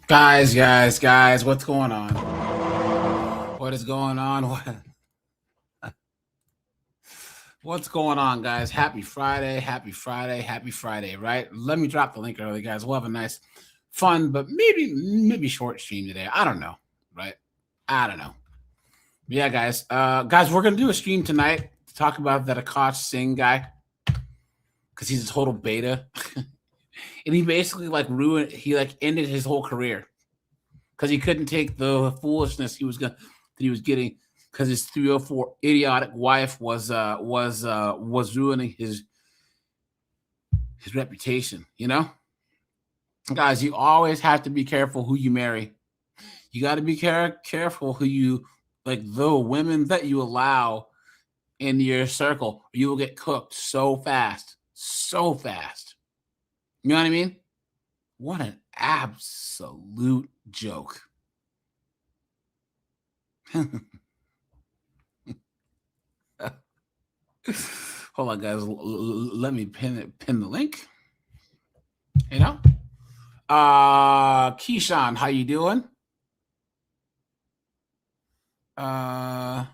Guys, what's going on? What is going on? What's going on, guys? Happy Friday, right? Let me drop the link early, guys. We'll have a nice, fun, but maybe short stream today. I don't know, right? I don't know. But yeah, guys. Guys, we're going to do a stream tonight to talk about that Akash Singh guy because he's a total beta. And he basically ended his whole career because he couldn't take the foolishness he was getting because his 304 idiotic wife was ruining his reputation. You know, guys, you always have to be careful who you marry. You got to be careful who you the women that you allow in your circle. You will get cooked so fast. You know what I mean? What an absolute joke. Hold on, guys. Let me pin the link. You know? Keyshawn, how you doing? Bongo,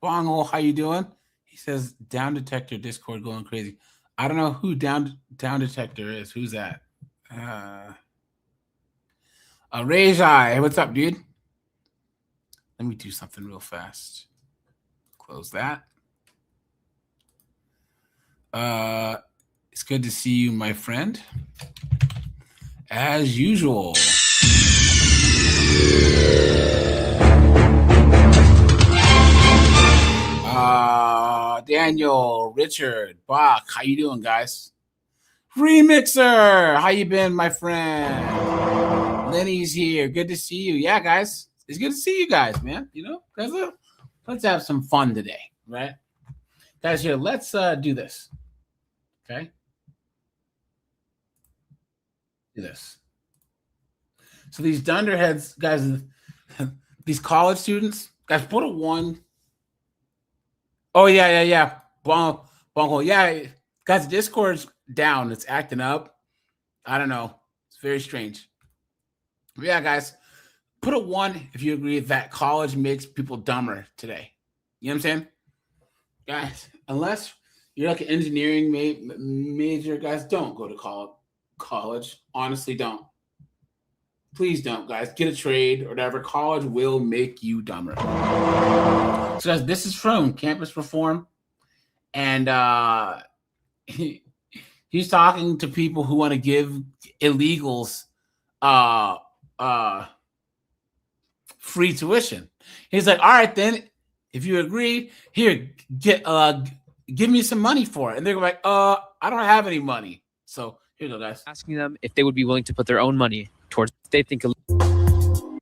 how you doing? He says down detector Discord going crazy. I don't know who down detector is. Who's that? Rajai, what's up, dude? Let me do something real fast. Close that. It's good to see you, my friend. As usual. Daniel, Richard, Bach, how you doing, guys? Remixer, how you been, my friend? Lenny's here. Good to see you. Yeah, guys. It's good to see you guys, man. You know, guys, let's have some fun today, right? Guys, here, let's do this. Okay? Do this. So these dunderheads, guys, these college students, guys, put a 1. Oh, yeah. Bungle. Yeah, guys, Discord's down. It's acting up. I don't know. It's very strange. But yeah, guys, put a 1 if you agree that college makes people dumber today. You know what I'm saying? Guys, unless you're like an engineering major, guys, don't go to college. Honestly, don't. Please don't, guys. Get a trade or whatever. College will make you dumber. So guys, this is from Campus Reform. And he's talking to people who want to give illegals free tuition. He's like, all right, then, if you agree, here, give me some money for it. And they're like, I don't have any money. So here you go, guys. Asking them if they would be willing to put their own money towards they think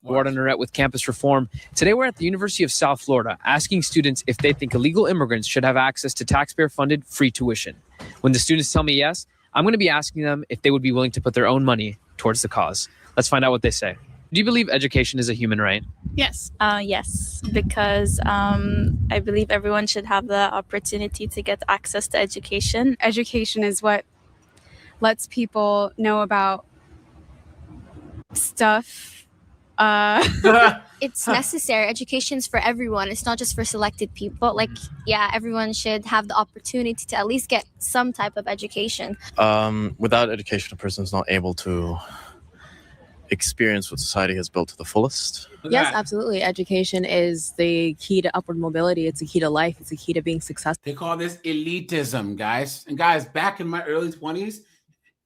Warden Norette with Campus Reform. Today we're at the University of South Florida asking students if they think illegal immigrants should have access to taxpayer-funded free tuition. When the students tell me yes, I'm going to be asking them if they would be willing to put their own money towards the cause. Let's find out what they say. Do you believe education is a human right? Yes. Yes, because I believe everyone should have the opportunity to get access to education. Education is what lets people know about stuff. It's necessary. Education's for everyone. It's not just for selected people. Everyone should have the opportunity to at least get some type of education. Without education, a person is not able to experience what society has built to the fullest. Yes, absolutely. Education is the key to upward mobility. It's the key to life. It's the key to being successful. They call this elitism, guys. And guys, back in my early 20s,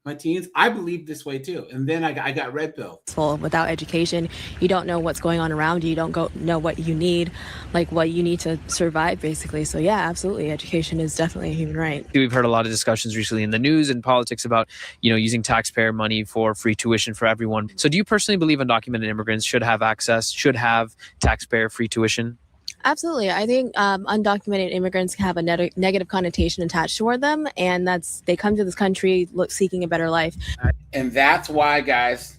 my teens, I believed this way too. And then I got red pill. Without education, you don't know what's going on around you. You don't know what you need, what you need to survive, basically. So yeah, absolutely. Education is definitely a human right. We've heard a lot of discussions recently in the news and politics about, using taxpayer money for free tuition for everyone. So do you personally believe undocumented immigrants should have taxpayer free tuition? Absolutely. I think undocumented immigrants have a negative connotation attached toward them, and they come to this country seeking a better life. And that's why, guys,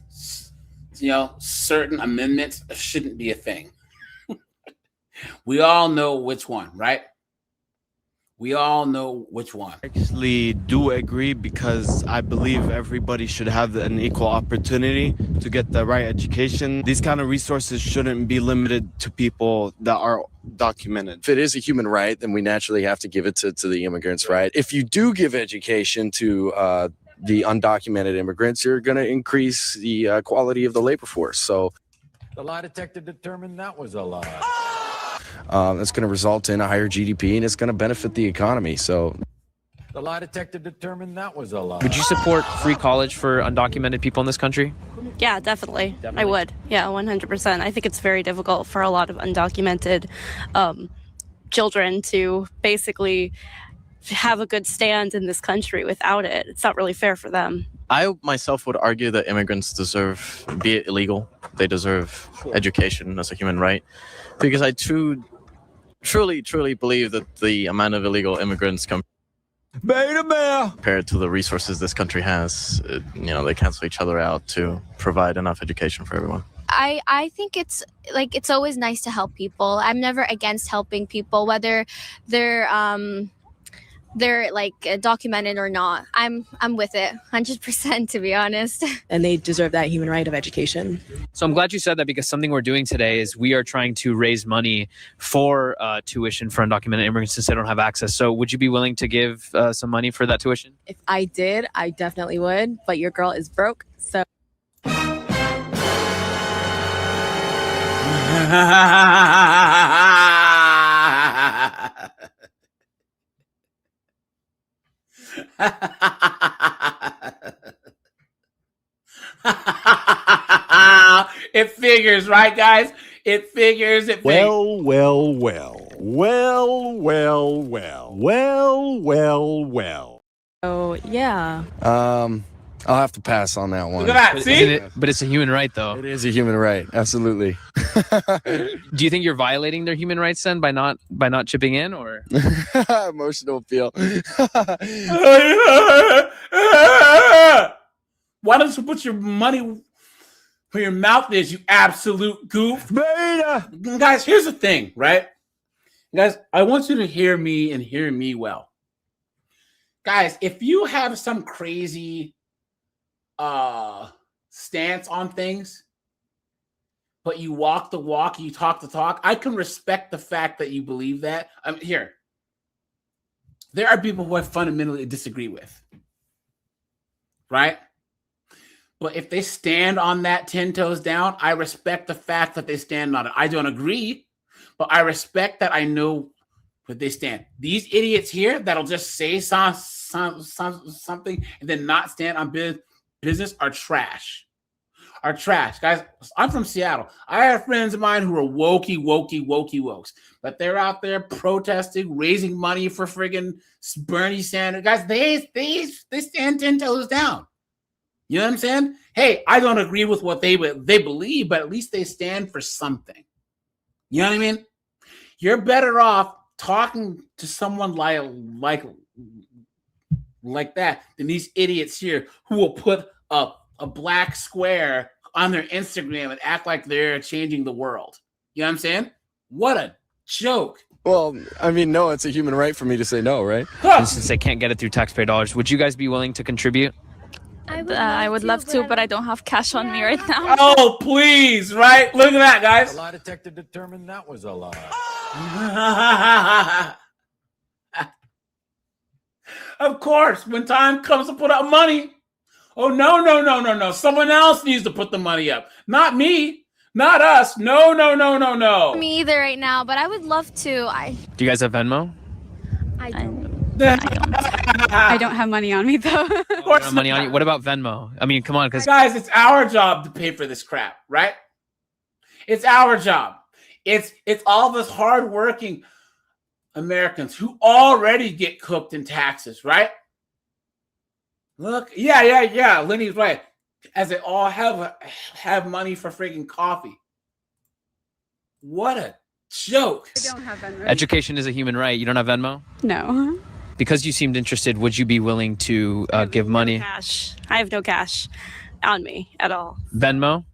certain amendments shouldn't be a thing. We all know which one, right? We all know which one. Actually do agree because I believe everybody should have an equal opportunity to get the right education. These kind of resources shouldn't be limited to people that are documented. If it is a human right, then we naturally have to give it to the immigrants, right? If you do give education to the undocumented immigrants, you're going to increase the quality of the labor force. So the lie detector determined that was a lie. That's going to result in a higher GDP, and it's going to benefit the economy. So the lie detector determined that was a lie. Would you support free college for undocumented people in this country? Yeah, definitely. I would. Yeah, 100%. I think it's very difficult for a lot of undocumented children to basically have a good stand in this country without it. It's not really fair for them. I myself would argue that immigrants deserve, be it illegal, they deserve education as a human right. Because I truly believe that the amount of illegal immigrants compared to the resources this country has, they cancel each other out to provide enough education for everyone. I think it's always nice to help people. I'm never against helping people, whether they're documented or not. I'm with it 100%, to be honest. And they deserve that human right of education. So I'm glad you said that, because something we're doing today is we are trying to raise money for tuition for undocumented immigrants since they don't have access. So would you be willing to give some money for that tuition? If I did, I definitely would. But your girl is broke, so. It figures, right, guys? It figures. Well. Oh, yeah. I'll have to pass on that one. Look at that. See? But it's a human right, though. It is a human right. Absolutely. Do you think you're violating their human rights then by not chipping in, or? Emotional appeal. Why don't you put your money where your mouth is, you absolute goof? Guys, here's the thing, right? Guys, I want you to hear me and hear me well. Guys, if you have some crazy stance on things, but you walk the walk, you talk the talk, I can respect the fact that you believe that. Here, there are people who I fundamentally disagree with, right? But if they stand on that 10 toes down, I respect the fact that they stand on it. I don't agree, but I respect that I know where they stand. These idiots here that'll just say something and then not stand on business are trash. Guys, I'm from Seattle. I have friends of mine who are wokes, but they're out there protesting, raising money for friggin' Bernie Sanders. Guys, they stand 10 toes down. You know what I'm saying? Hey, I don't agree with what they believe, but at least they stand for something. You know what I mean? You're better off talking to someone like that than these idiots here who will put a black square on their Instagram and act like they're changing the world. You know what I'm saying? What a joke. Well, I mean, no, it's a human right for me to say no, right? And since they can't get it through taxpayer dollars, would you guys be willing to contribute? I would love to, but I don't have cash on me right now. Oh, please, right? Look at that, guys. The lie detector determined that was a lie. Of course, when time comes to put up money, oh, no. Someone else needs to put the money up. Not me. Not us. No. Me either right now, but I would love to. Do you guys have Venmo? I don't. I don't have money on me, though. Of course, money on you. What about Venmo? I mean, come on, because guys, it's our job to pay for this crap, right? It's our job. It's all this hardworking Americans who already get cooked in taxes, right? Look, yeah. Lenny's right. As they all have money for freaking coffee. What a joke. I don't have Venmo. education is a human right. You don't have Venmo? No. Because you seemed interested, would you be willing to give money? Cash. I have no cash on me at all. Venmo?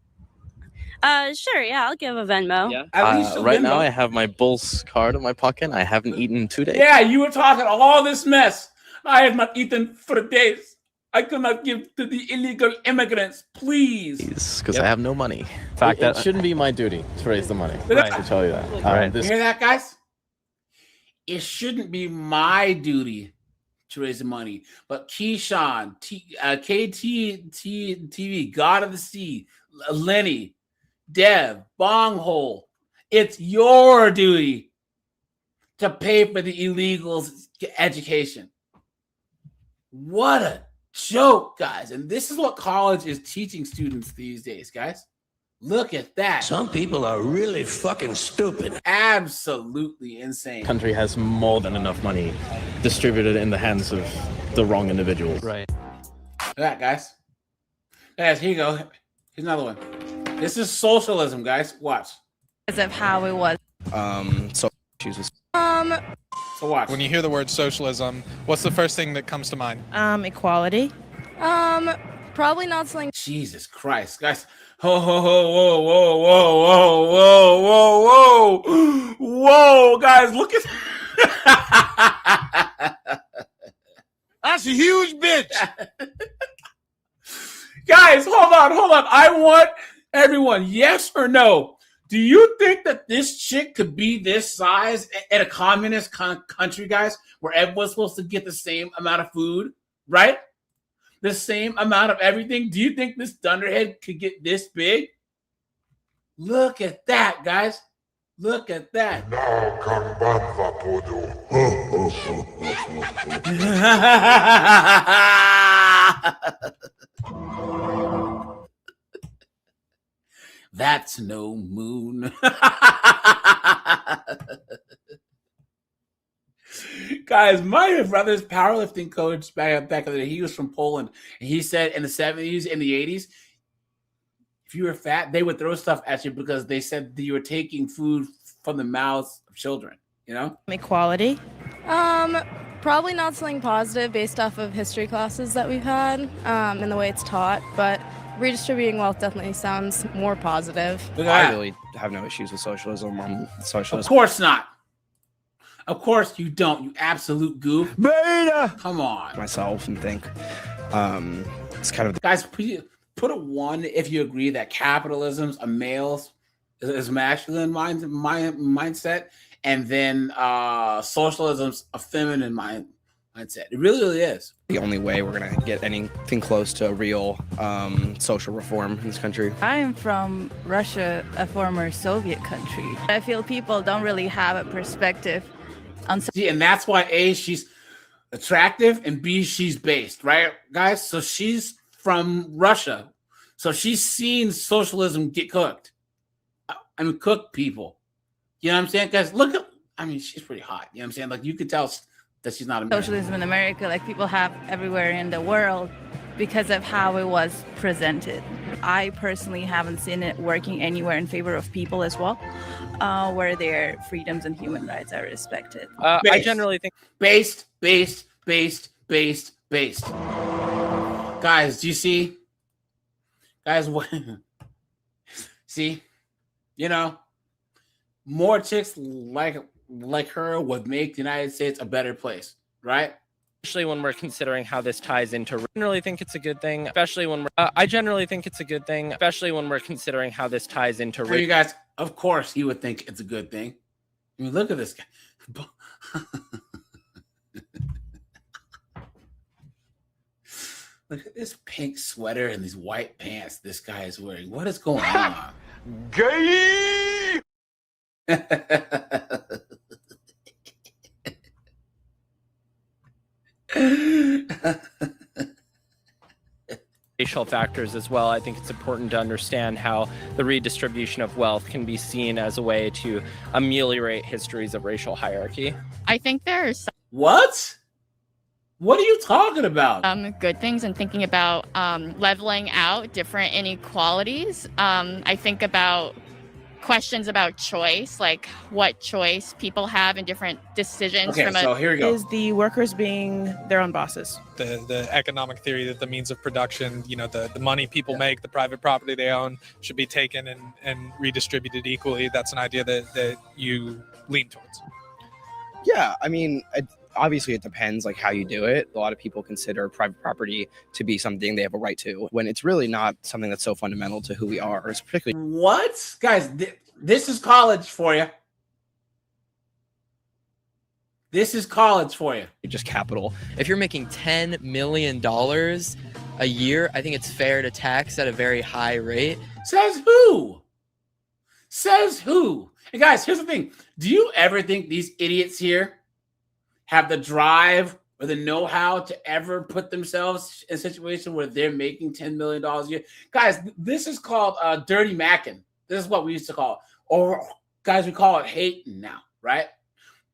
Sure, yeah, I'll give a Venmo. Yeah. At least a Right now, Venmo. I have my Bulls card in my pocket. I haven't eaten in 2 days. Yeah, you were talking all this mess. I have not eaten for days. I could not give to the illegal immigrants, please. Because I have no money. In fact, It shouldn't be my duty to raise the money. Right. To tell you that. Right. You hear that, guys? It shouldn't be my duty to raise the money, but Keyshawn, KTTV, God of the Sea, Lenny, Dev, Bonghole, it's your duty to pay for the illegals' education. What a joke, guys. And this is what college is teaching students these days, guys. Look at that. Some people are really fucking stupid. Absolutely insane. Country has more than enough money distributed in the hands of the wrong individuals. Right. Look at that, guys. Guys, here you go. Here's another one. This is socialism, guys. Watch. Because of how it was. So chooses. So watch. When you hear the word socialism, what's the first thing that comes to mind? Equality. Probably not something. Jesus Christ, guys. Whoa, whoa, whoa, whoa, whoa, whoa, whoa, whoa, whoa. Whoa, guys, look at That's a huge bitch. Guys, hold on. I want everyone, yes or no. Do you think that this chick could be this size at a communist country, guys, where everyone's supposed to get the same amount of food, right? The same amount of everything? Do you think this dunderhead could get this big? Look at that, guys. Look at that. That's no moon. Guys, my brother's powerlifting coach back in the day, he was from Poland, and he said in the 70s and the 80s, if you were fat, they would throw stuff at you because they said that you were taking food from the mouths of children, you know? Equality. Probably not something positive based off of history classes that we've had and the way it's taught, but redistributing wealth definitely sounds more positive. I really have no issues with socialism. I'm socialist. Of course not. Of course you don't, you absolute goof. Beta. Come on. Myself and think it's kind of Guys, put a 1 if you agree that capitalism's a male's is masculine mindset, and then socialism's a feminine mindset. It really is. the only way we're gonna get anything close to a real social reform in this country. I'm from Russia, a former Soviet country. I feel people don't really have a perspective on. See, and that's why A, she's attractive, and B, she's based, right, guys? So she's from Russia, so she's seen socialism get cooked. I mean, cook people. You know what I'm saying, guys? Look at, I mean, she's pretty hot. You know what I'm saying? Like, you could tell that she's not American. Socialism in America, like people have everywhere in the world because of how it was presented. I personally haven't seen it working anywhere in favor of people as well, where their freedoms and human rights are respected. I generally think based. Guys, do you see? Guys, what? See? You know, more chicks like her would make the United States a better place, right? Especially when we're considering how this ties into. I generally think it's a good thing, especially when I generally think it's a good thing, especially when we're considering how this ties into. For you guys, of course, he would think it's a good thing. I mean, look at this guy. Look at this pink sweater and these white pants this guy is wearing. What is going on? Gay. Racial factors as well. I think it's important to understand how the redistribution of wealth can be seen as a way to ameliorate histories of racial hierarchy. I think there's what? What are you talking about? Good things and thinking about leveling out different inequalities. I think about questions about choice, like what choice people have in different decisions. Okay, so here we go. Is the workers being their own bosses? The economic theory that the means of production, the money people make, the private property they own, should be taken and redistributed equally. That's an idea that you lean towards. Yeah, I mean, obviously it depends like how you do it. A lot of people consider private property to be something they have a right to, when it's really not something that's so fundamental to who we are. It's particularly What? Guys, this is college for you. This is college for you. Just capital. If you're making $10 million a year, I think it's fair to tax at a very high rate. Says who? Says who? And guys, here's the thing. Do you ever think these idiots here have the drive or the know-how to ever put themselves in a situation where they're making $10 million a year? Guys, this is called dirty macking. This is what we used to call it. Or, guys, we call it hating now, right?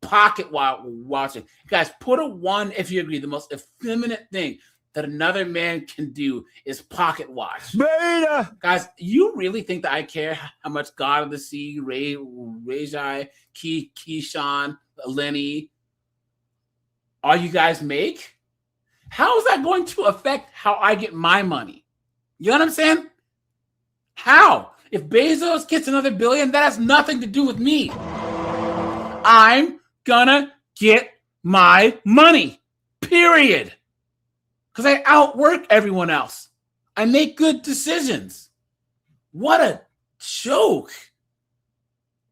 Pocket watching. Guys, put a 1 if you agree. The most effeminate thing that another man can do is pocket watch. Beta! Guys, you really think that I care how much God of the Sea, Rajai, Keyshawn, Lenny, all you guys make? How is that going to affect how I get my money? You know what I'm saying? How? If Bezos gets another billion, that has nothing to do with me. I'm gonna get my money. Period. Because I outwork everyone else. I make good decisions. What a joke.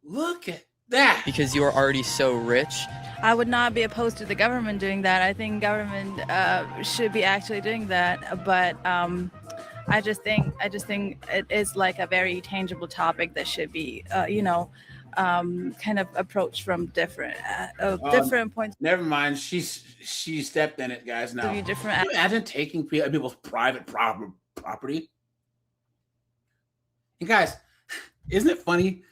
Look at that. Because you are already so rich. I would not be opposed to the government doing that. I think government should be actually doing that. But I just think it is like a very tangible topic that should be, kind of approached from different points. Never mind. She stepped in it, guys. Now, different. Can you imagine taking people's private property? And guys, isn't it funny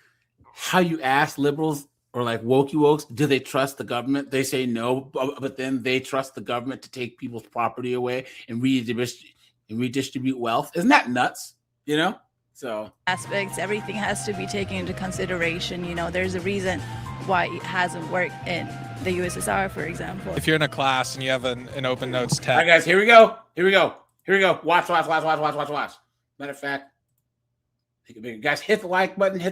how you ask liberals or like wokes, do they trust the government? They say no, but then they trust the government to take people's property away and redistribute wealth. Isn't that nuts? So aspects, everything has to be taken into consideration. There's a reason why it hasn't worked in the USSR, for example. If you're in a class and you have an open notes test. All right, guys, here we go. Watch. Matter of fact, take it bigger. Guys, hit the like button, and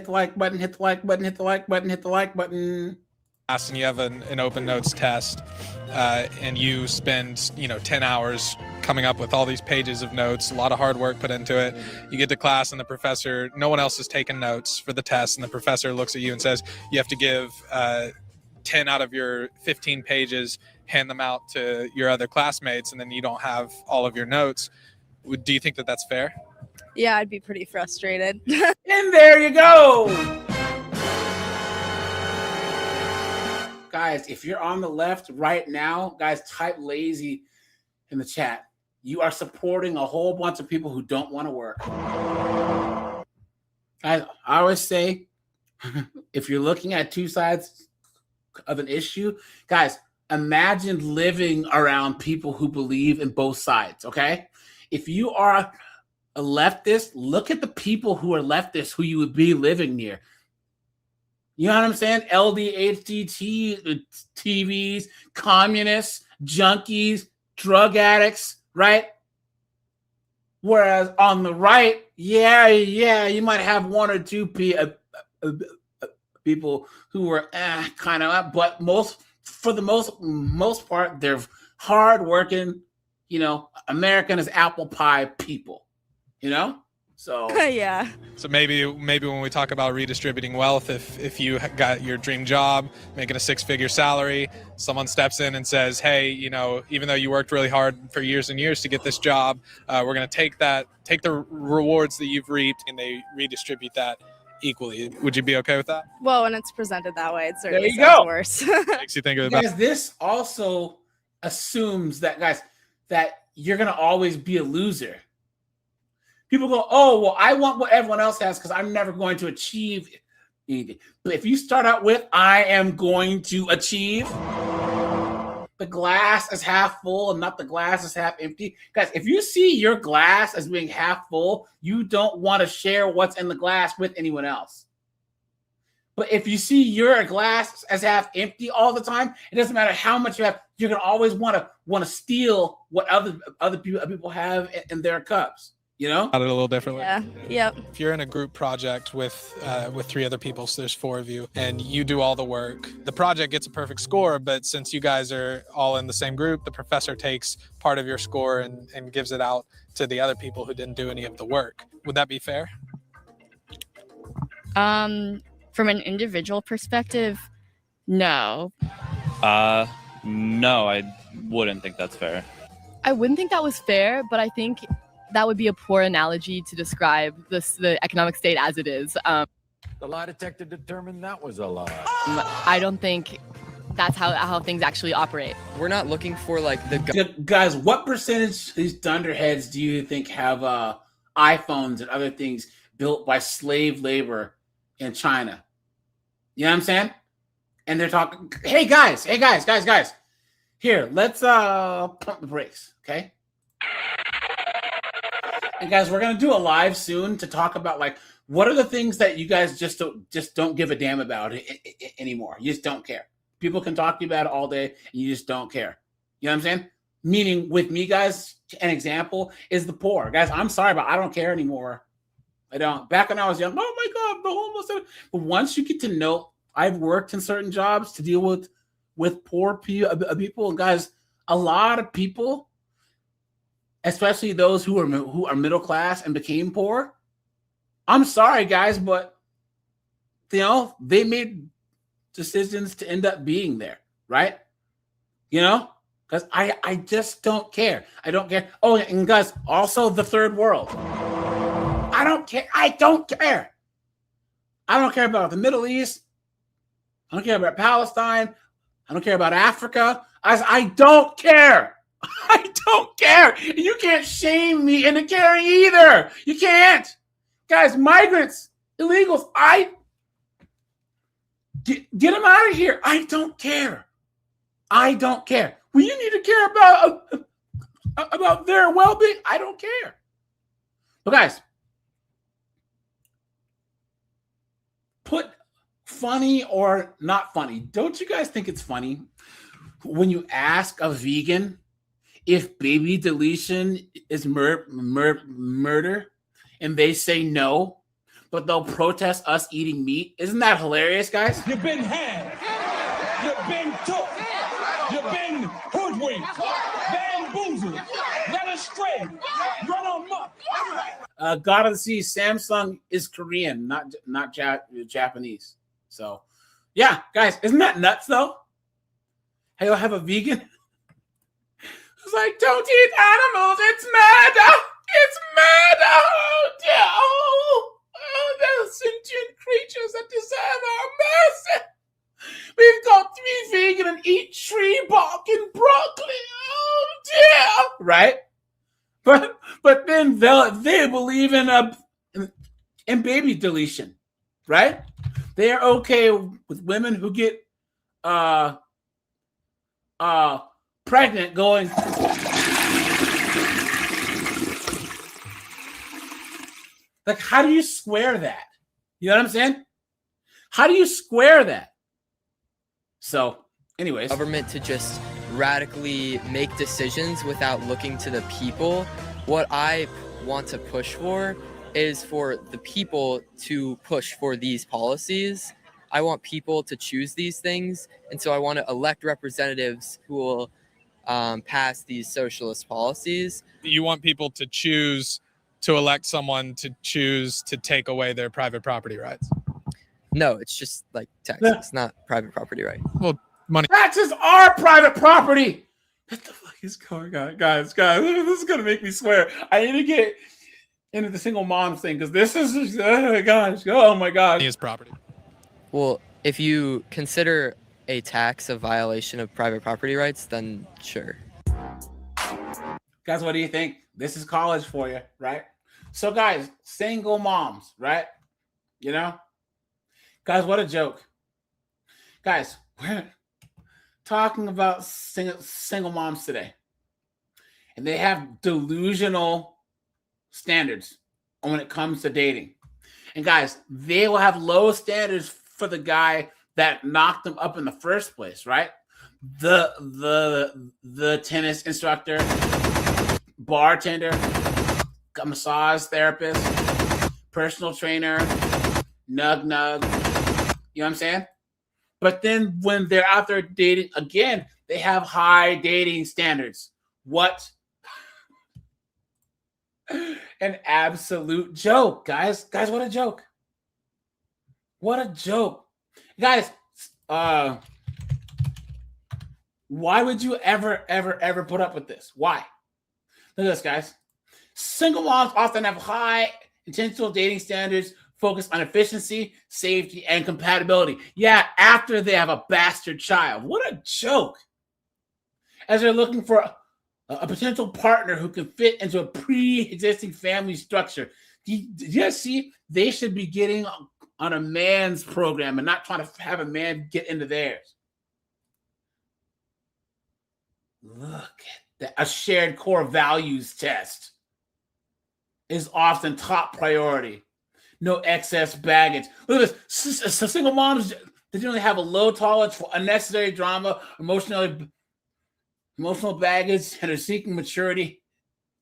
you have an open notes test and you spend 10 hours coming up with all these pages of notes, a lot of hard work put into it. You get to class and the professor, no one else has taken notes for the test, and the professor looks at you and says you have to give 10 out of your 15 pages, hand them out to your other classmates, and then you don't have all of your notes. Do you think that that's fair? Yeah, I'd be pretty frustrated. And there you go. Guys, if you're on the left right now, guys, type lazy in the chat. You are supporting a whole bunch of people who don't want to work. Guys, I always say, if you're looking at two sides of an issue, guys, imagine living around people who believe in both sides, okay? If you are a leftist, look at the people who are leftists who you would be living near. You know what I'm saying? LDHDT, TVs, communists, junkies, drug addicts, right? Whereas on the right, yeah, you might have one or two people who are kind of, but for the most part, they're hardworking, American is apple pie people, So yeah. So maybe when we talk about redistributing wealth, if you got your dream job, making a 6-figure salary, someone steps in and says, hey, even though you worked really hard for years and years to get this job, we're going to take the rewards that you've reaped, and they redistribute that equally. Would you be okay with that? Well, when it's presented that way, it certainly There you sounds go. worse. Makes you think of guys, this also assumes that, guys, that you're going to always be a loser. People go, oh, well, I want what everyone else has because I'm never going to achieve anything. But if you start out with, I am going to achieve, the glass is half full and not the glass is half empty. Guys, if you see your glass as being half full, you don't want to share what's in the glass with anyone else. But if you see your glass as half empty all the time, it doesn't matter how much you have. You're gonna always want to steal what other people have in their cups. You know, Got it a little differently. Yeah. Yep. If you're in a group project with 3 other people, so there's 4 of you, and you do all the work, the project gets a perfect score. But since you guys are all in the same group, the professor takes part of your score and gives it out to the other people who didn't do any of the work. Would that be fair? From an individual perspective, no. No, I wouldn't think that's fair. I wouldn't think that was fair, but I think that would be a poor analogy to describe the economic state as it is. The lie detector determined that was a lie. I don't think that's how things actually operate. We're not looking for like guys. What percentage of these dunderheads do you think have iPhones and other things built by slave labor in China? You know what I'm saying? And they're talking, hey guys. Here, let's pump the brakes, okay? And guys, we're gonna do a live soon to talk about like what are the things that you guys just don't give a damn about anymore. You just don't care. People can talk to you about it all day, and you just don't care. You know what I'm saying? Meaning with me, guys, an example is the poor. Guys, I'm sorry, but I don't care anymore. I don't. Back when I was young, oh my God, the homeless. But once you get to know, I've worked in certain jobs to deal with poor people, and guys, a lot of people, especially those who are middle class and became poor. I'm sorry, guys, but they made decisions to end up being there, right? Because I just don't care. I don't care. Oh, and guys, also the third world. I don't care. I don't care. I don't care about the Middle East. I don't care about Palestine. I don't care about Africa. I don't care. I don't care. And you can't shame me into caring either. You can't. Guys, migrants, illegals, get them out of here. I don't care. I don't care. Well, you need to care about their well-being. I don't care. But guys, put funny or not funny. Don't you guys think it's funny when you ask a vegan if baby deletion is murder and they say no, but they'll protest us eating meat? Isn't that hilarious, guys? You've been had. You've been took. You've been hoodwinked. Bamboozled. Led astray. Run amok. Gotta see, Samsung is Korean, not Japanese. So, yeah, guys, isn't that nuts though? Hey, you'll have a vegan. It's like, don't eat animals. It's murder. It's murder. Oh, dear. Oh, they're sentient creatures that deserve our mercy. We've got to be vegan and eat tree bark and broccoli. Oh, dear. Right? But then they believe in baby deletion, right? They are okay with women who get pregnant going. Like, how do you square that? You know what I'm saying? How do you square that? So, anyways. Government to just radically make decisions without looking to the people. What I want to push for is for the people to push for these policies. I want people to choose these things. And so I want to elect representatives who will pass these socialist policies. You want people to choose to elect someone to choose to take away their private property rights? No, it's just like taxes. It's not private property right. Well, money. Taxes are private property. What the fuck is going on? Guys, this is going to make me swear. I need to get into the single mom thing because this is, oh my gosh. His property. Well, if you consider a tax a violation of private property rights, then sure. Guys, what do you think? This is college for you, right? So guys, single moms, right? Guys, what a joke. Guys, we're talking about single moms today. And they have delusional standards when it comes to dating. And guys, they will have low standards for the guy that knocked them up in the first place, right? The tennis instructor, bartender, a massage therapist, personal trainer, nug. You know what I'm saying? But then when they're out there dating again, they have high dating standards. What? An absolute joke, guys. Guys, what a joke. What a joke. Guys, why would you ever put up with this? Why? Look at this, guys. Single moms often have high intentional dating standards focused on efficiency, safety, and compatibility. Yeah, after they have a bastard child. What a joke. As they're looking for a potential partner who can fit into a pre-existing family structure. Do you guys see? They should be getting on a man's program and not trying to have a man get into theirs. Look at that. A shared core values test is often top priority. No excess baggage. Look at this. So single moms, they generally have a low tolerance for unnecessary drama, emotional baggage, and are seeking maturity,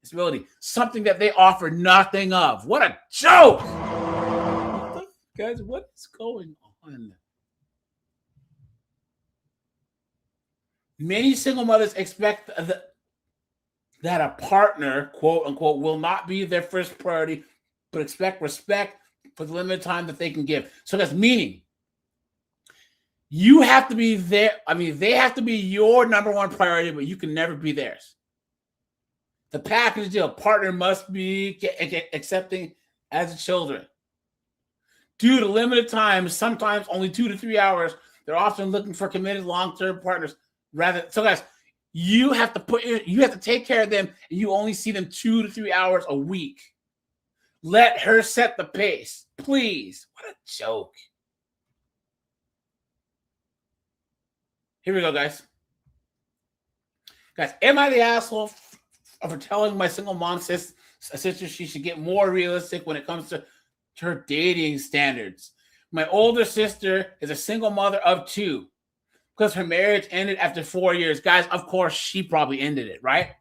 stability. Something that they offer nothing of. What a joke! Guys, what is going on? Many single mothers expect that a partner, quote unquote, will not be their first priority, but expect respect for the limited time that they can give. So that's meaning you have to be there. I mean, they have to be your number one priority, but you can never be theirs. The package deal, partner must be accepting as children. Due to limited time, sometimes only 2 to 3 hours, they're often looking for committed long-term partners. So guys, you have to take care of them, and you only see them 2 to 3 hours a week. Let her set the pace, please. What a joke. Here we go, guys. Guys, am I the asshole for telling my single mom sister she should get more realistic when it comes to her dating standards? My older sister is a single mother of 2 because her marriage ended after 4 years. Guys, of course, she probably ended it, right?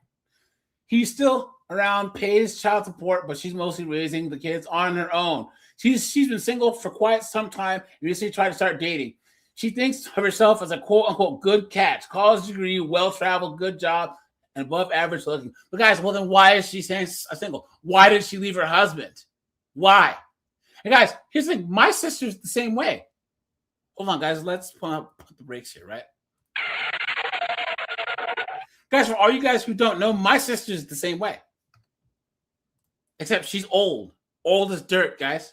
He's still around, pays child support, but she's mostly raising the kids on her own. She's been single for quite some time and recently tried to start dating. She thinks of herself as a quote-unquote good catch, college degree, well-traveled, good job, and above average looking. But guys, well then why is she saying single? Why did she leave her husband? Why? And guys, here's the thing. My sister's the same way. Hold on, guys. Let's put the brakes here, right? Guys, for all you guys who don't know, my sister's the same way. Except she's old. Old as dirt, guys.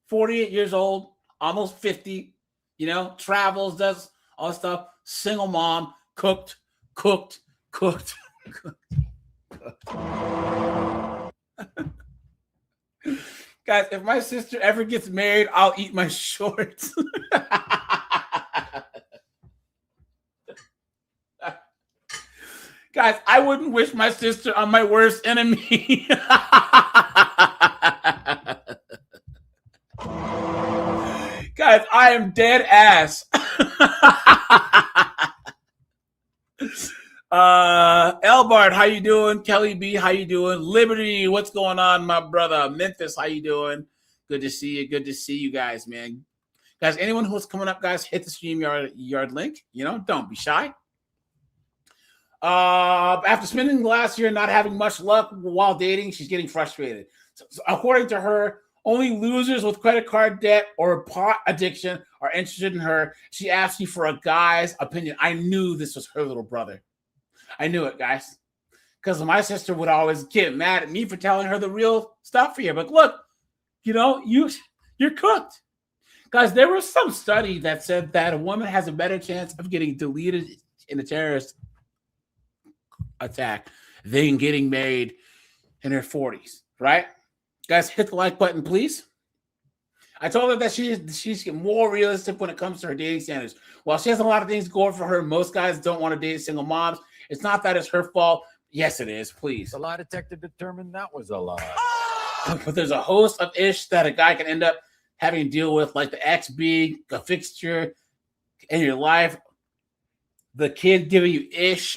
48 years old, almost 50. You know, travels, does all stuff. Single mom, cooked. Guys, if my sister ever gets married, I'll eat my shorts. Guys, I wouldn't wish my sister on my worst enemy. Guys, I am dead ass. Elbart, how you doing? Kelly B, how you doing? Liberty, what's going on, my brother? Memphis, how you doing? Good to see you. Good to see you guys, man. Guys, anyone who's coming up, guys, hit the StreamYard link. You know, don't be shy. After spending the last year not having much luck while dating, she's getting frustrated. So according to her, only losers with credit card debt or pot addiction are interested in her. She asked me for a guy's opinion. I knew this was her little brother. I knew it, guys. Because my sister would always get mad at me for telling her the real stuff here. But look, you know, you're cooked. Guys, there was some study that said that a woman has a better chance of getting deleted in a terrorist attack than getting married in her 40s, right? Guys, hit the like button, please. I told her that she's more realistic when it comes to her dating standards. While she has a lot of things going for her, most guys don't want to date single moms. It's not that it's her fault. Yes, it is, please. The lie detector determined that was a lie. But there's a host of ish that a guy can end up having to deal with like the ex being a fixture in your life, the kid giving you ish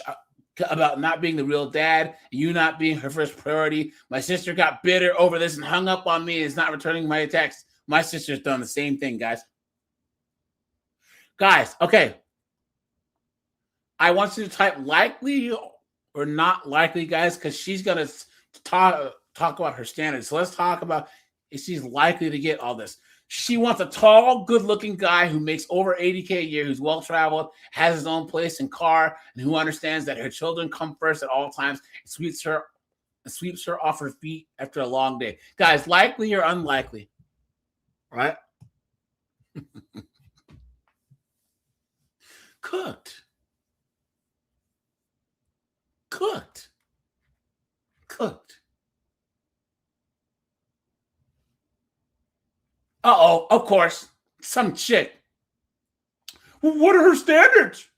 about not being the real dad, you not being her first priority. My sister got bitter over this and hung up on me and is not returning my text. My sister's done the same thing, guys. Guys, okay. I want you to type likely or not likely, guys, because she's going to talk about her standards. So let's talk about if she's likely to get all this. She wants a tall, good-looking guy who makes over $80K a year, who's well-traveled, has his own place and car, and who understands that her children come first at all times, and sweeps her off her feet after a long day. Guys, likely or unlikely? Right? Cooked. Uh-oh, of course, some chick. Well, what are her standards?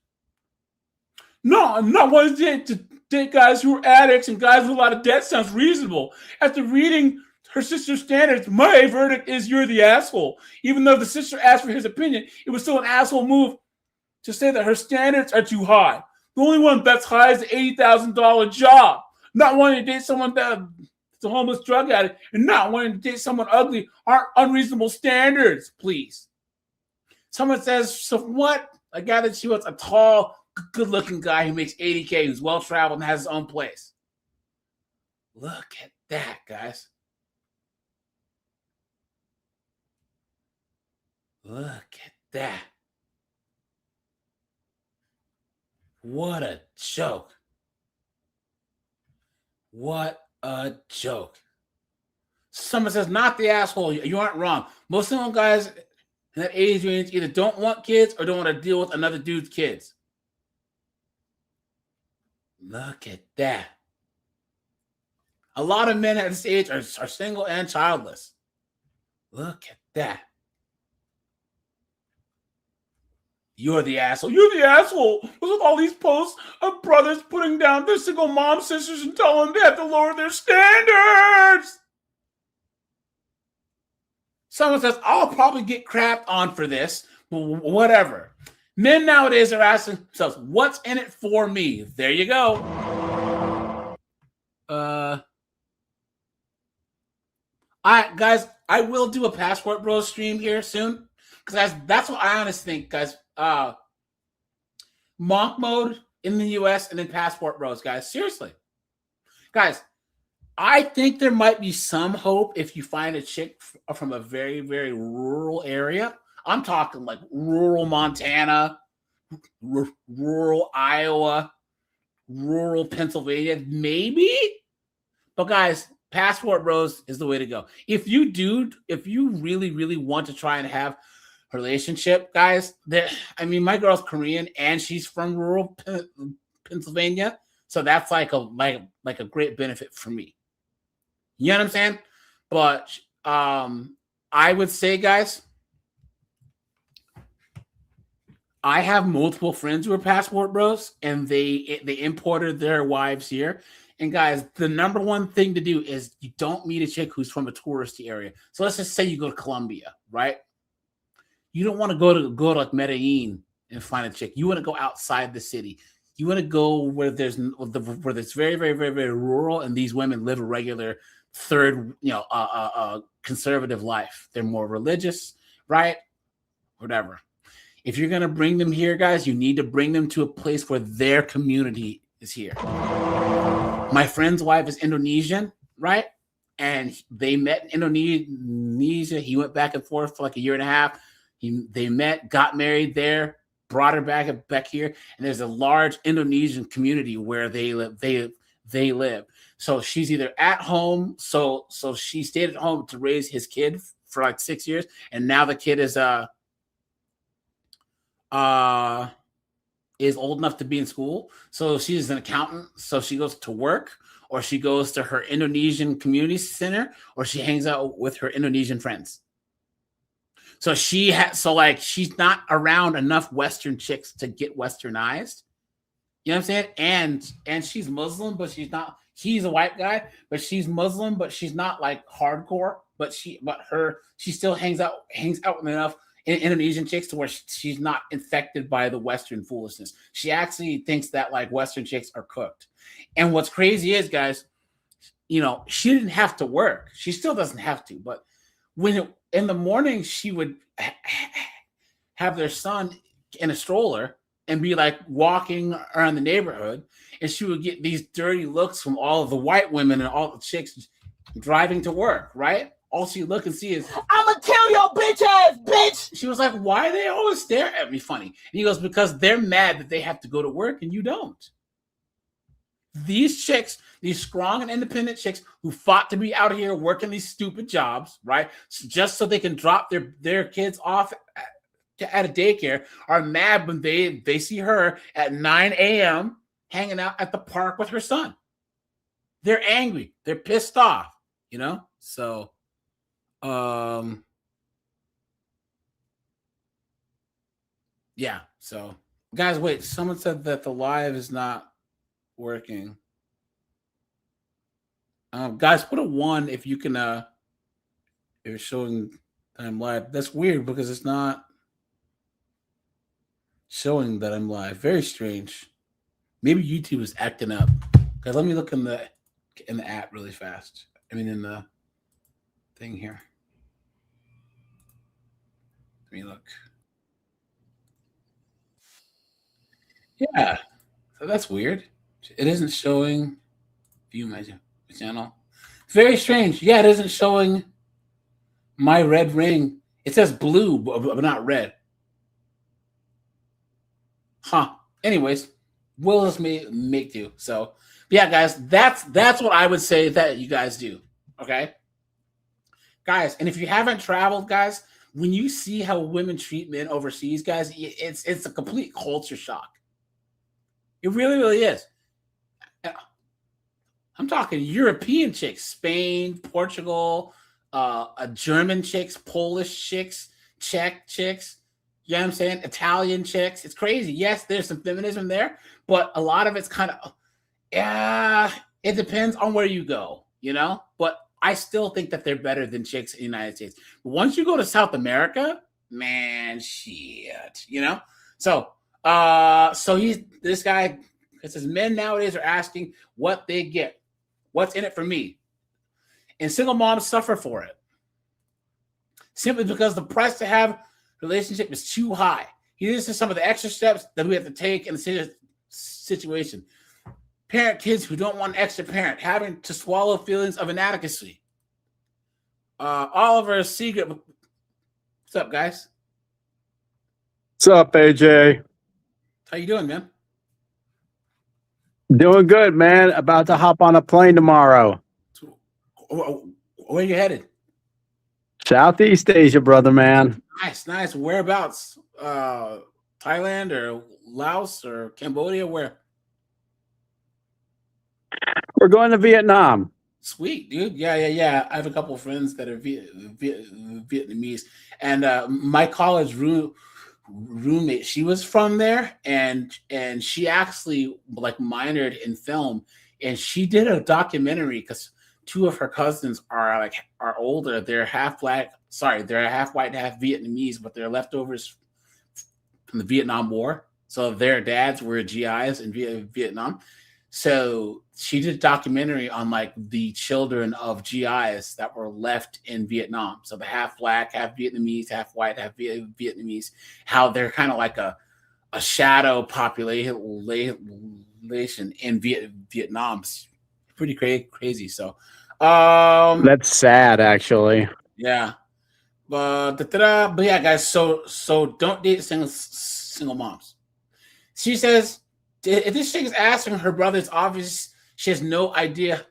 No, I'm not wanting to date guys who are addicts and guys with a lot of debt. Sounds reasonable. After reading her sister's standards, my verdict is you're the asshole. Even though the sister asked for his opinion, it was still an asshole move to say that her standards are too high. The only one that's high is the $80,000 job. Not wanting to date someone that's a homeless drug addict and not wanting to date someone ugly aren't unreasonable standards, please. Someone says, so what? A guy that she wants a tall, good-looking guy who makes $80K, who's well-traveled and has his own place. Look at that, guys. Look at that. What a joke. What a joke. Someone says, not the asshole. You aren't wrong. Most single guys in that age range either don't want kids or don't want to deal with another dude's kids. Look at that. A lot of men at this age are single and childless. Look at that. You're the asshole. You're the asshole. With all these posts of brothers putting down their single mom sisters and telling them they have to lower their standards. Someone says, I'll probably get crapped on for this. Whatever. Men nowadays are asking themselves, what's in it for me? There you go. Guys, I will do a Passport Bros stream here soon. Because that's what I honestly think, guys. Monk mode in the US and then Passport Bros, guys. Seriously. Guys, I think there might be some hope if you find a chick from a very, very rural area. I'm talking like rural Montana, rural Iowa, rural Pennsylvania, maybe. But guys, Passport Bros is the way to go. If you really, really want to try and have a relationship, guys, my girl's Korean and she's from rural Pennsylvania, so that's like a great benefit for me. You know what I'm saying? But I would say, guys, I have multiple friends who are Passport Bros, and they imported their wives here. And guys, the number one thing to do is you don't meet a chick who's from a touristy area. So let's just say you go to Colombia, right? You don't want to go to like Medellin and find a chick. You want to go outside the city. You want to go where there's very, very, very, very rural, and these women live a regular conservative life. They're more religious, right? Whatever. If you're gonna bring them here, guys, you need to bring them to a place where their community is here. My friend's wife is Indonesian, right? And they met in Indonesia. He went back and forth for like a year and a half. They met, got married there, brought her back here, and there's a large Indonesian community where they live. So she's either at home, so she stayed at home to raise his kid for like 6 years, and now the kid is old enough to be in school. So she's an accountant, so she goes to work, or she goes to her Indonesian community center, or she hangs out with her Indonesian friends. So she's not around enough Western chicks to get Westernized. You know what I'm saying? And she's Muslim, but she's not. He's a white guy, but she's Muslim, but she's not like hardcore. but she still hangs out with enough Indonesian chicks to where she's not infected by the Western foolishness. She actually thinks that like Western chicks are cooked. And what's crazy is, guys, you know, she didn't have to work. She still doesn't have to, but in the morning she would have their son in a stroller and be like walking around the neighborhood, and she would get these dirty looks from all of the white women and all the chicks driving to work, right? All she look and see is, I'm gonna kill your bitch ass, bitch. She was like, why do they always stare at me funny? And he goes, because they're mad that they have to go to work and you don't. These chicks, these strong and independent chicks who fought to be out here working these stupid jobs, right? Just so they can drop their kids off at a daycare, are mad when they see her at 9 a.m. hanging out at the park with her son. They're angry. They're pissed off, you know? So, yeah. So, guys, wait. Someone said that the live is not working. Guys, put a 1 if you can. If you're showing that I'm live. That's weird because it's not showing that I'm live. Very strange. Maybe YouTube is acting up. Okay, let me look in the app really fast. I mean, in the thing here. Let me look. Yeah, so that's weird. It isn't showing. View my channel. Very strange. Yeah, it isn't showing my red ring. It says blue, but not red. Huh. Anyways, we'll just make do. So, yeah, guys, that's what I would say that you guys do. Okay, guys, and if you haven't traveled, guys, when you see how women treat men overseas, guys, it's a complete culture shock. It really, really is. I'm talking European chicks, Spain, Portugal, German chicks, Polish chicks, Czech chicks. You know what I'm saying? Italian chicks. It's crazy. Yes, there's some feminism there, but a lot of it's kind of, it depends on where you go, you know? But I still think that they're better than chicks in the United States. But once you go to South America, man, shit, you know? So this guy, it says men nowadays are asking what they get. What's in it for me? And single moms suffer for it. Simply because the price to have a relationship is too high. Here's some of the extra steps that we have to take in a situation. Parent kids who don't want an extra parent, having to swallow feelings of inadequacy. Oliver Seager. What's up, guys? What's up, AJ? How you doing, man? Doing good, man. About to hop on a plane tomorrow. Where are you headed? Southeast Asia, brother, man. Nice. Whereabouts? Thailand or Laos or Cambodia? Where? We're going to Vietnam. Sweet, dude. Yeah. I have a couple of friends that are Vietnamese, and my college roommate, she was from there, and she actually like minored in film, and she did a documentary because two of her cousins are older. They're half black. Sorry, they're half white, half Vietnamese, but they're leftovers from the Vietnam War. So their dads were GIs in Vietnam. So she did a documentary on like the children of GIs that were left in Vietnam. So the half black, half Vietnamese, half white, half Vietnamese, how they're kind of like a shadow population in Vietnam. It's pretty crazy. So that's sad, actually. Yeah. But yeah, guys, so don't date single moms. She says, if this chick is asking her brother, it's obvious she has no idea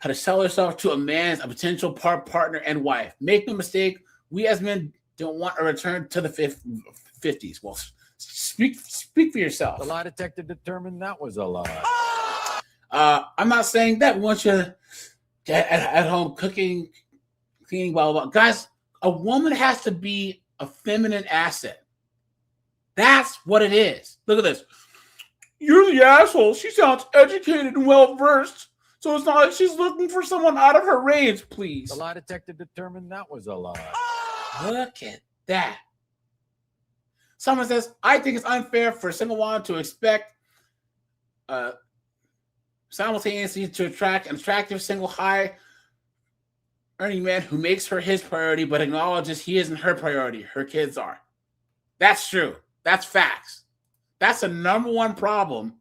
how to sell herself to a man as a potential partner and wife. Make no mistake, we as men don't want a return to the 50s. Well, speak for yourself. The lie detector determined that was a lie. I'm not saying that. We want you at home cooking, cleaning, blah, blah, blah. Guys, a woman has to be a feminine asset. That's what it is. Look at this. You're the asshole. She sounds educated and well-versed. So it's not like she's looking for someone out of her range, please. The lie detector determined that was a lie. Look at that. Someone says, I think it's unfair for a single woman to expect simultaneously to attract an attractive single high earning man who makes her his priority but acknowledges he isn't her priority. Her kids are. That's true. That's facts. That's the number one problem.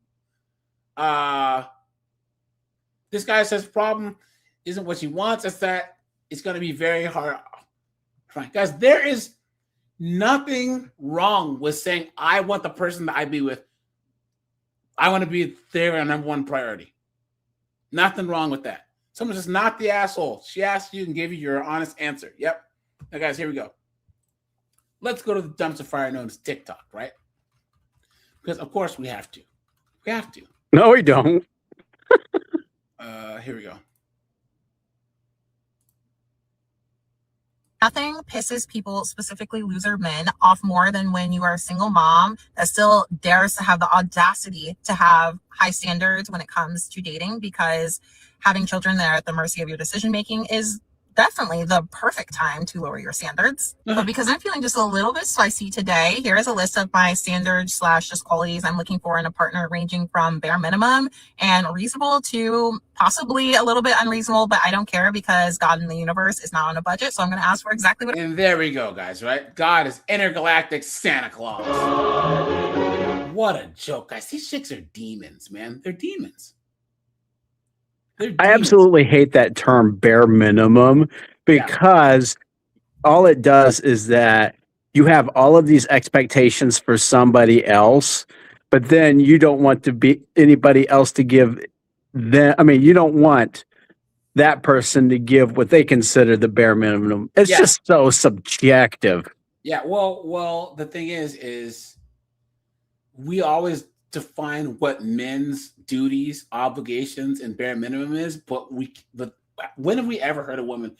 This guy says problem isn't what she wants. It's that it's going to be very hard. Guys, there is nothing wrong with saying, I want the person that I be with. I want to be their number one priority. Nothing wrong with that. Someone says, not the asshole. She asked you and gave you your honest answer. Yep. Now, guys, here we go. Let's go to the dumpster fire known as TikTok, right? Because, of course, we have to. We have to. No, we don't. Here we go. Nothing pisses people, specifically loser men, off more than when you are a single mom that still dares to have the audacity to have high standards when it comes to dating, because having children that are at the mercy of your decision making is definitely the perfect time to lower your standards. But because I'm feeling just a little bit spicy today, here is a list of my standards / just qualities I'm looking for in a partner, ranging from bare minimum and reasonable to possibly a little bit unreasonable, but I don't care because God in the universe is not on a budget. So I'm going to ask for exactly what. And there we go, guys, right? God is intergalactic Santa Claus. What a joke, guys. These chicks are demons, man. They're demons. I absolutely hate that term bare minimum, because all it does is that you have all of these expectations for somebody else, but then you don't want to be anybody else to give them. I mean, you don't want that person to give what they consider the bare minimum. It's just so subjective. Yeah, well, the thing is we always define what men's duties, obligations, and bare minimum is, but when have we ever heard a woman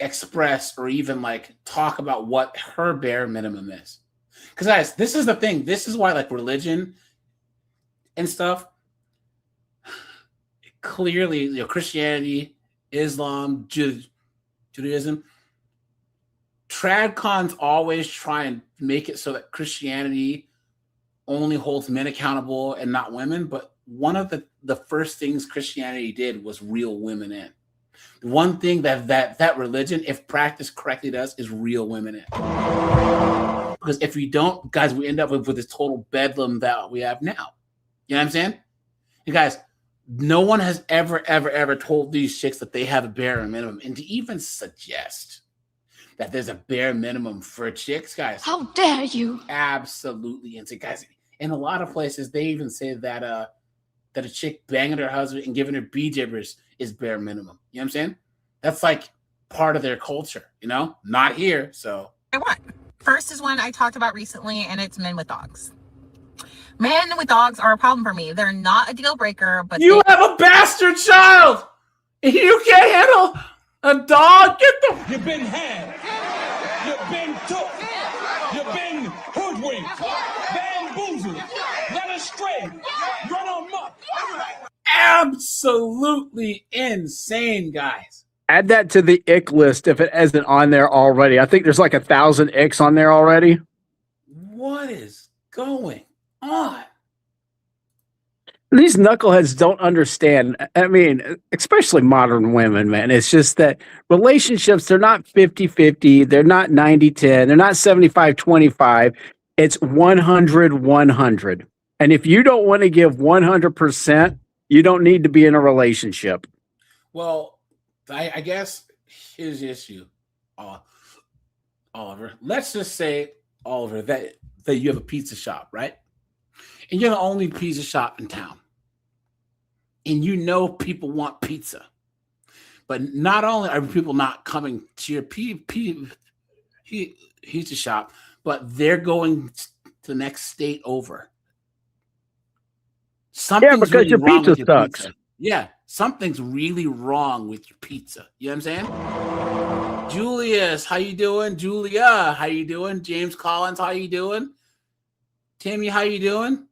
express or even like talk about what her bare minimum is? Because guys, this is the thing. This is why like religion and stuff, clearly, Christianity, Islam, Judaism, tradcons always try and make it so that Christianity only holds men accountable and not women. But one of the first things Christianity did was reel women in. The one thing that religion, if practiced correctly, does is reel women in. Because if we don't, guys, we end up with this total bedlam that we have now. You know what I'm saying? And guys, no one has ever told these chicks that they have a bare minimum. And to even suggest that there's a bare minimum for chicks, guys. How dare you? Absolutely insane. Guys, in a lot of places, they even say that that a chick banging her husband and giving her bee gibbers is bare minimum. You know what I'm saying? That's like part of their culture, you know? Not here, so. I want. First is one I talked about recently, and it's men with dogs. Men with dogs are a problem for me. They're not a deal breaker, but you have a bastard child! And you can't handle a dog? Get the... You've been had. You've been took. You've been hoodwinked. Bamboozled. Led astray. Run amok. Absolutely insane, guys. Add that to the ick list if it isn't on there already. I think there's like 1,000 icks on there already. What is going on? These knuckleheads don't understand. I mean, especially modern women, man. It's just that relationships, they're not 50-50. They're not 90-10. They're not 75-25. It's 100-100. And if you don't want to give 100%, you don't need to be in a relationship. Well, I guess here's the issue, Oliver. Let's just say, Oliver, that you have a pizza shop, right? And you're the only pizza shop in town. And you know people want pizza. But not only are people not coming to your pizza shop, but they're going to the next state over. Something's because your pizza sucks. Pizza. Yeah, something's really wrong with your pizza. You know what I'm saying? Julius, how you doing? Julia, how you doing? James Collins, how you doing? Tammy, how you doing?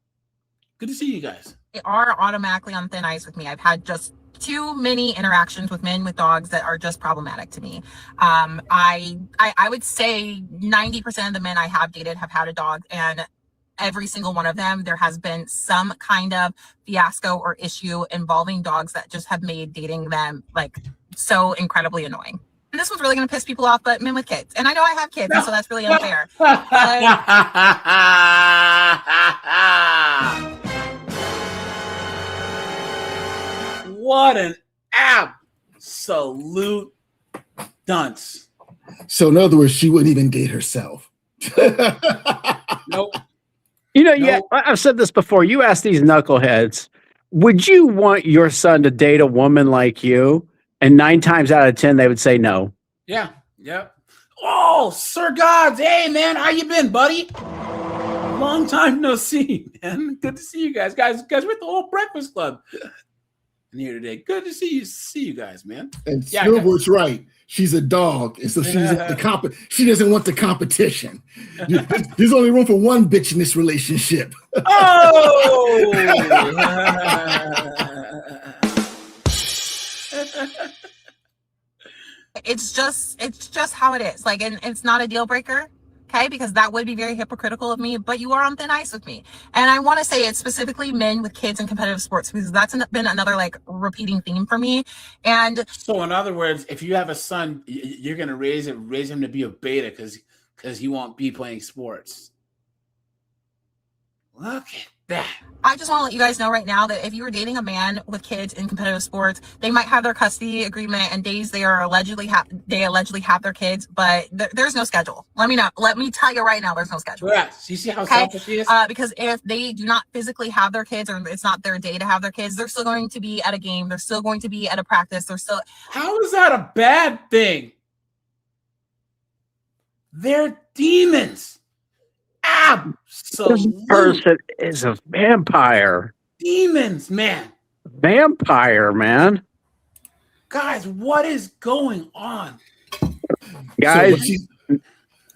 Good to see you guys. They are automatically on thin ice with me. I've had just too many interactions with men with dogs that are just problematic to me. I would say 90% of the men I have dated have had a dog, and every single one of them, there has been some kind of fiasco or issue involving dogs that just have made dating them like so incredibly annoying. And this one's really going to piss people off, but men with kids. And I know I have kids, and so that's really unfair. What an absolute dunce. So in other words, she wouldn't even date herself. Nope. You know, yeah, I've said this before. You ask these knuckleheads, would you want your son to date a woman like you? And 9 times out of 10, they would say no. Yeah. Yep. Oh, Sir Gods. Hey, man. How you been, buddy? Long time no see, man. Good to see you guys. Guys, we're at the whole Breakfast Club in here today. Good to see you guys, man. And Snowboard's right. She's a dog, and so she's the she doesn't want the competition. There's only room for one bitch in this relationship. Oh! It's just how it is. Like, and it's not a deal breaker. Okay, because that would be very hypocritical of me, but you are on thin ice with me. And I want to say it's specifically men with kids in competitive sports, because that's been another like repeating theme for me. And so in other words, if you have a son, you're going to raise him to be a beta because he won't be playing sports. Look at that. I just want to let you guys know right now that if you were dating a man with kids in competitive sports, they might have their custody agreement and days they allegedly have their kids, but there's no schedule. Let me tell you right now, there's no schedule. Yeah, you see how selfish he is? Because if they do not physically have their kids, or it's not their day to have their kids, they're still going to be at a game. They're still going to be at a practice. How is that a bad thing? They're demons. Absolutely. This person is a vampire. Demons, man. Vampire, man. Guys, what is going on? Guys,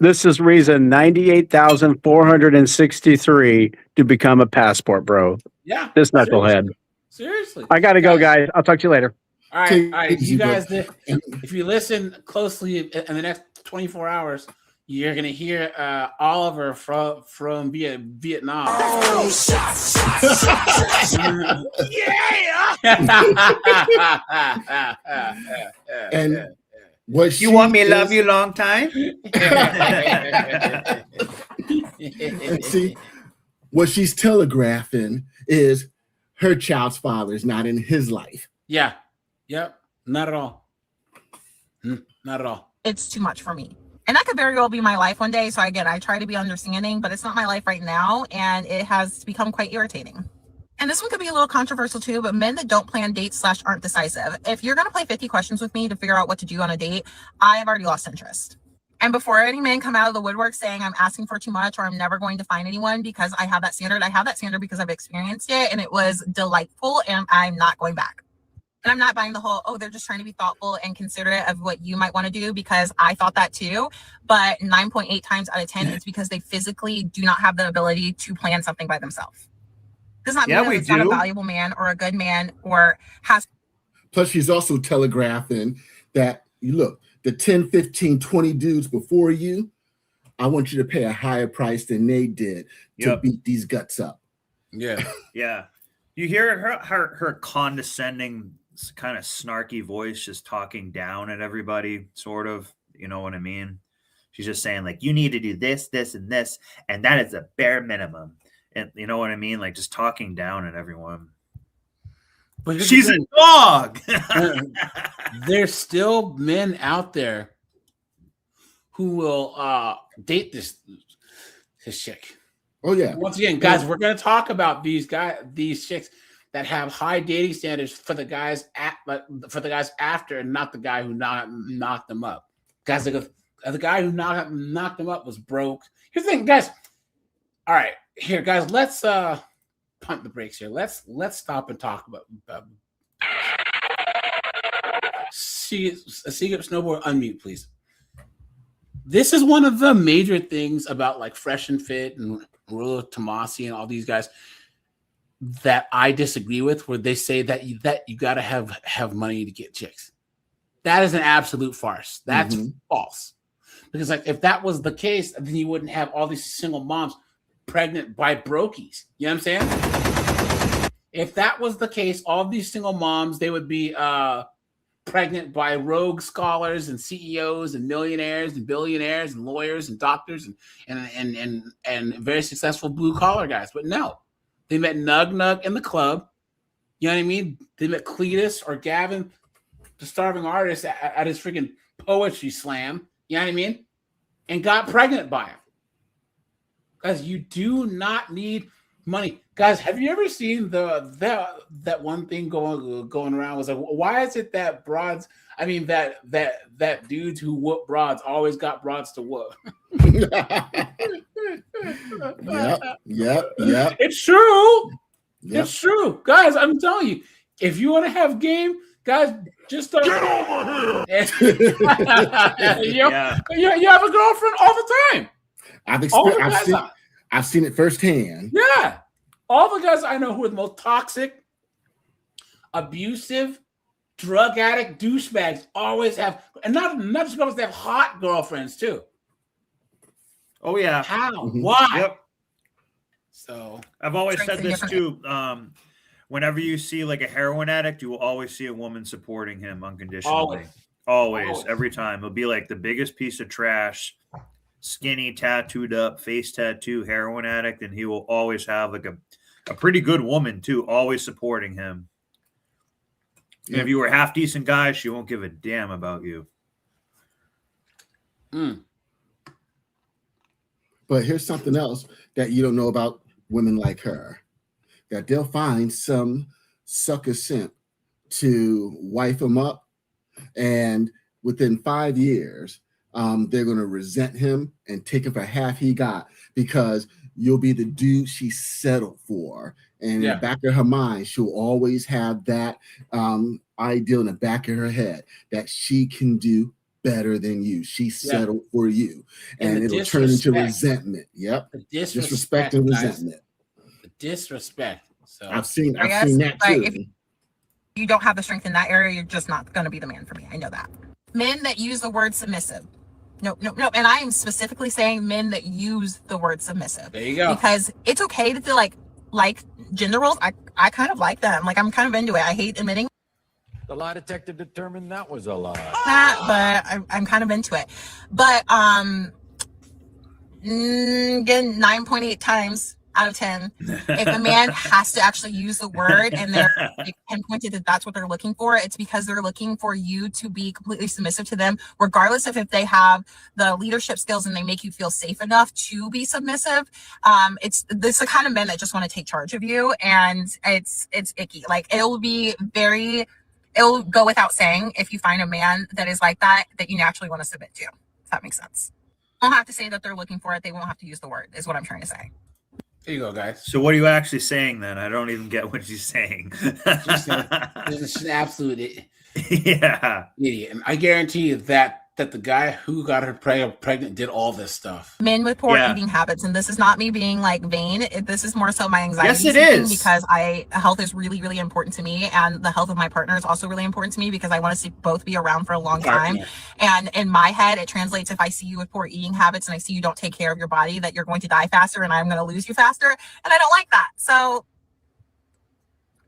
this is reason 98,463 to become a passport, bro. Yeah. This knucklehead. Seriously. I got to go, guys. I'll talk to you later. All right. You guys, if you listen closely in the next 24 hours, you're going to hear Oliver from Vietnam. Oh, yeah. And what you want me to love you long time? And see, what she's telegraphing is her child's father is not in his life. Yeah. Yep. Not at all. Not at all. It's too much for me. And that could very well be my life one day. So again, I try to be understanding, but it's not my life right now. And it has become quite irritating. And this one could be a little controversial too, but men that don't plan dates / aren't decisive. If you're going to play 50 questions with me to figure out what to do on a date, I have already lost interest. And before any men come out of the woodwork saying I'm asking for too much or I'm never going to find anyone because I have that standard because I've experienced it and it was delightful and I'm not going back. And I'm not buying the whole, they're just trying to be thoughtful and considerate of what you might want to do, because I thought that too. But 9.8 times out of 10, it's because they physically do not have the ability to plan something by themselves. Does not mean that it's not a valuable man or a good man or has. Plus, she's also telegraphing that, you look, the 10, 15, 20 dudes before you, I want you to pay a higher price than they did to beat these guts up. Yeah. Yeah. You hear her condescending, kind of snarky voice, just talking down at everybody, sort of, you know what I mean? She's just saying, like, you need to do this, this, and this, and that is a bare minimum. And you know what I mean? Like, just talking down at everyone. But she's a dog. There's still men out there who will date this chick. Oh yeah. Once again, guys, we're going to talk about these chicks that have high dating standards for the guys after, and not the guy who knocked them up. Guys, the guy who knocked them up was broke. Here's the thing, guys. All right, here, guys. Let's pump the brakes here. Let's stop and talk about. Snowboard, unmute, please. This is one of the major things about like Fresh and Fit and Rula Tomasi and all these guys. that I disagree with, where they say that you got to have money to get chicks. That is an absolute farce. That's false. Because like if that was the case, then you wouldn't have all these single moms pregnant by brokies. You know what I'm saying? If that was the case, all of these single moms, they would be pregnant by rogue scholars and CEOs and millionaires and billionaires and lawyers and doctors and very successful blue collar guys. But no, they met Nug in the club. You know what I mean? They met Cletus or Gavin, the starving artist, at his freaking poetry slam. You know what I mean? And got pregnant by him. Guys, you do not need money. Guys, have you ever seen that one thing going around? Was like, why is it that broads? I mean, that dudes who whoop broads always got broads to whoop. Yep. It's true. Yep. It's true, guys. I'm telling you, if you want to have game, guys, just get over here. You have a girlfriend all the time. I've seen it firsthand. Yeah. All the guys I know who are the most toxic, abusive, drug addict, douchebags always have, and not just girls, they have hot girlfriends too. Oh yeah. How? Why? Yep. So I've always said this too. Whenever you see like a heroin addict, you will always see a woman supporting him unconditionally. Always. Every time. He'll be like the biggest piece of trash, skinny, tattooed up, face tattoo, heroin addict, and he will always have like a pretty good woman too, always supporting him. And if you were a half decent guy, she won't give a damn about you. But here's something else that you don't know about women like her, that they'll find some sucker simp to wife them up, and within 5 years, they're going to resent him and take him for half he got, because you'll be the dude she settled for. And in the back of her mind, she'll always have that ideal in the back of her head that she can do better than you. She settled for you. And it'll turn into resentment. Yep. The disrespect and resentment. The disrespect. So I've seen that too. If you don't have the strength in that area, you're just not going to be the man for me. I know that. Men that use the word submissive. No. And I am specifically saying men that use the word submissive. There you go. Because it's okay to feel like gender roles. I kind of like them. Like, I'm kind of into it. I hate admitting The lie detector determined that was a lie. that, but I'm kind of into it. But again, 9.8 times out of 10, if a man has to actually use the word and they're pinpointed that that's what they're looking for, it's because they're looking for you to be completely submissive to them, regardless of if they have the leadership skills and they make you feel safe enough to be submissive. It's the kind of men that just want to take charge of you, and it's icky. Like, it'll go without saying if you find a man that is like that you naturally want to submit to. If that makes sense. Don't have to say that they're looking for it. They won't have to use the word, is what I'm trying to say. There you go, guys. So what are you actually saying then? I don't even get what she's saying. She's an absolute idiot. And I guarantee you that the guy who got her pregnant did all this stuff. Men with poor eating habits, and this is not me being like vain. This is more so my anxiety. Yes, it is. Because health is really, really important to me, and the health of my partner is also really important to me, because I want to see both be around for a long time. And in my head, it translates, if I see you with poor eating habits and I see you don't take care of your body, that you're going to die faster and I'm going to lose you faster, and I don't like that. So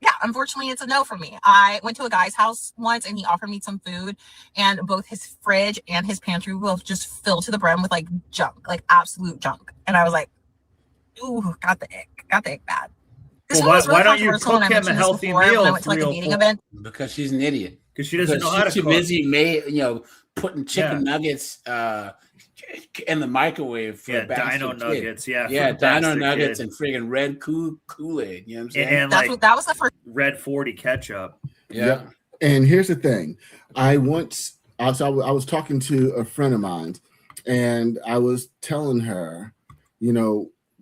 yeah, unfortunately, it's a no for me. I went to a guy's house once and he offered me some food, and both his fridge and his pantry will just fill to the brim with like junk, like absolute junk. And I was like, ooh, got the ick bad. Well, why don't you cook him a healthy meal? When I went to like a dating event. Because she's an idiot. Because she doesn't know how to cook. She's too busy putting chicken nuggets in the microwave for dino nuggets. Dino nuggets and friggin' red Kool-Aid. You know what I'm saying? And that was the first red 40 ketchup. Yeah. And here's the thing. I was talking to a friend of mine, and I was telling her,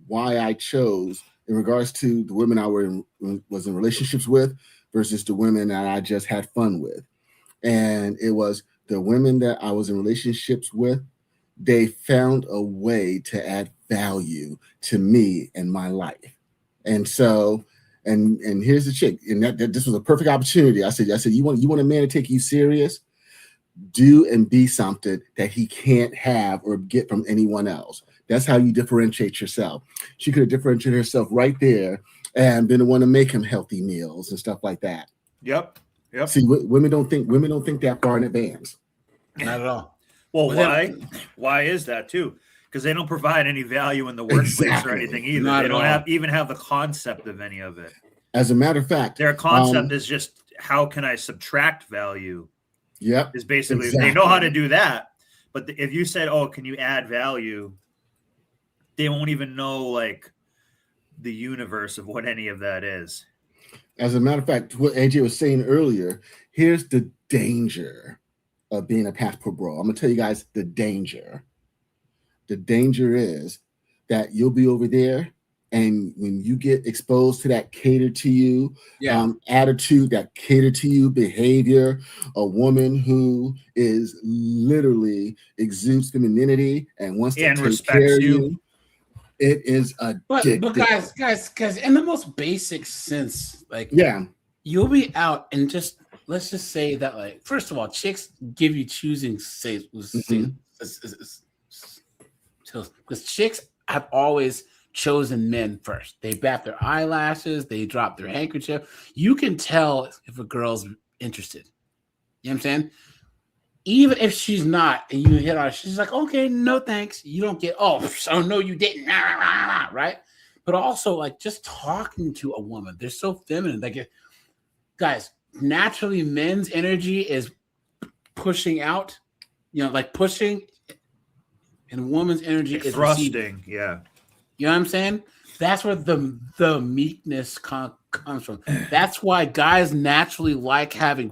why I chose in regards to the women I was in relationships with versus the women that I just had fun with. And it was the women that I was in relationships with, they found a way to add value to me and my life. And so, And here's the chick, and that this was a perfect opportunity. I said, you want a man to take you serious? Do and be something that he can't have or get from anyone else. That's how you differentiate yourself. She could have differentiated herself right there and been the one to make him healthy meals and stuff like that. Yep. See, women don't think that far in advance. Not at all. Well, why is that too? Because they don't provide any value in the workplace or anything either. Not they at don't all. even have the concept of any of it. As a matter of fact, Their concept is just, how can I subtract value? Yep. Is basically, exactly. they know how to do that. But if you said, oh, can you add value? They won't even know like the universe of what any of that is. As a matter of fact, what AJ was saying earlier, here's the danger of being a passport bro. I'm going to tell you guys the danger. The danger is that you'll be over there, and when you get exposed to that cater to you attitude, that cater to you behavior, a woman who is literally exudes femininity and wants to take care of you, it is addictive. But guys, because in the most basic sense, like, you'll be out and just, let's just say that, like, first of all, chicks give you choosing because chicks have always chosen men first. They bat their eyelashes, they drop their handkerchief. You can tell if a girl's interested. You know what I'm saying? Even if she's not, and you hit on her, she's like, okay, no thanks. You don't get, oh no, you didn't, right? But also, like, just talking to a woman, they're so feminine. Like, guys, naturally, men's energy is pushing out, like pushing, and a woman's energy is thrusting. Receiving. Yeah. You know what I'm saying? That's where the meekness comes from. That's why guys naturally like having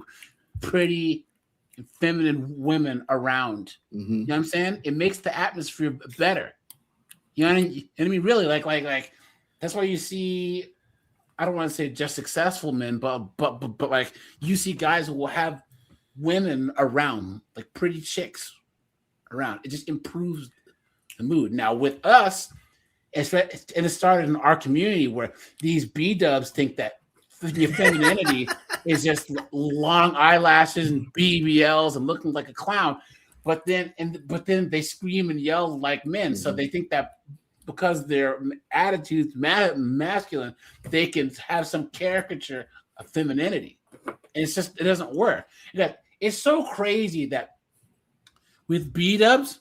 pretty, feminine women around. You know what I'm saying? It makes the atmosphere better. You know what I mean? Really, like that's why you see, I don't want to say just successful men, but like you see guys who will have women around, like pretty chicks around. It just improves the mood. Now with us, and it started in our community where these B-dubs think that your femininity is just long eyelashes and BBLs and looking like a clown, but then they scream and yell like men. So they think that because their attitudes masculine, they can have some caricature of femininity. And it doesn't work. It's so crazy that with B-dubs,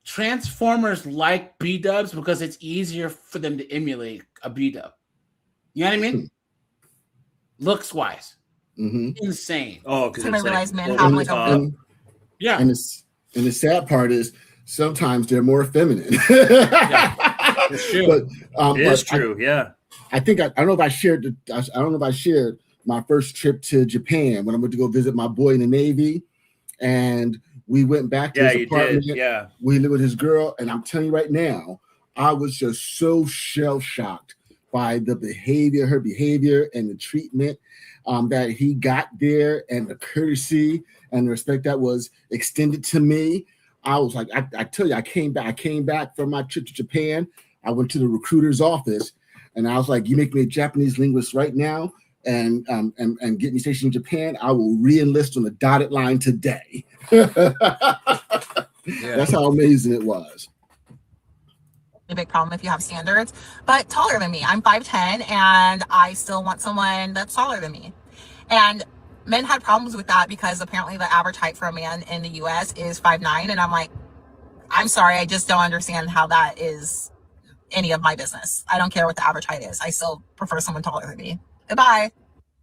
Transformers like B-dubs because it's easier for them to emulate a B-dub. You know what I mean? Looks wise. Insane. Oh, because I realize men have like a and the sad part is sometimes they're more feminine. It's true. But, it is true. I think I don't know if I shared my first trip to Japan when I went to go visit my boy in the Navy, and we went back to his apartment. We lived with his girl, and I'm telling you right now, I was just so shell shocked by her behavior, and the treatment that he got there, and the courtesy and the respect that was extended to me. I was like, I tell you, I came back from my trip to Japan. I went to the recruiter's office, and I was like, you make me a Japanese linguist right now, and get me stationed in Japan, I will re-enlist on the dotted line today. That's how amazing it was. A big problem if you have standards, but taller than me. I'm 5'10", and I still want someone that's taller than me. And men had problems with that because apparently the average height for a man in the US is 5'9", and I'm like, I'm sorry, I just don't understand how that is any of my business. I don't care what the average height is. I still prefer someone taller than me. Goodbye.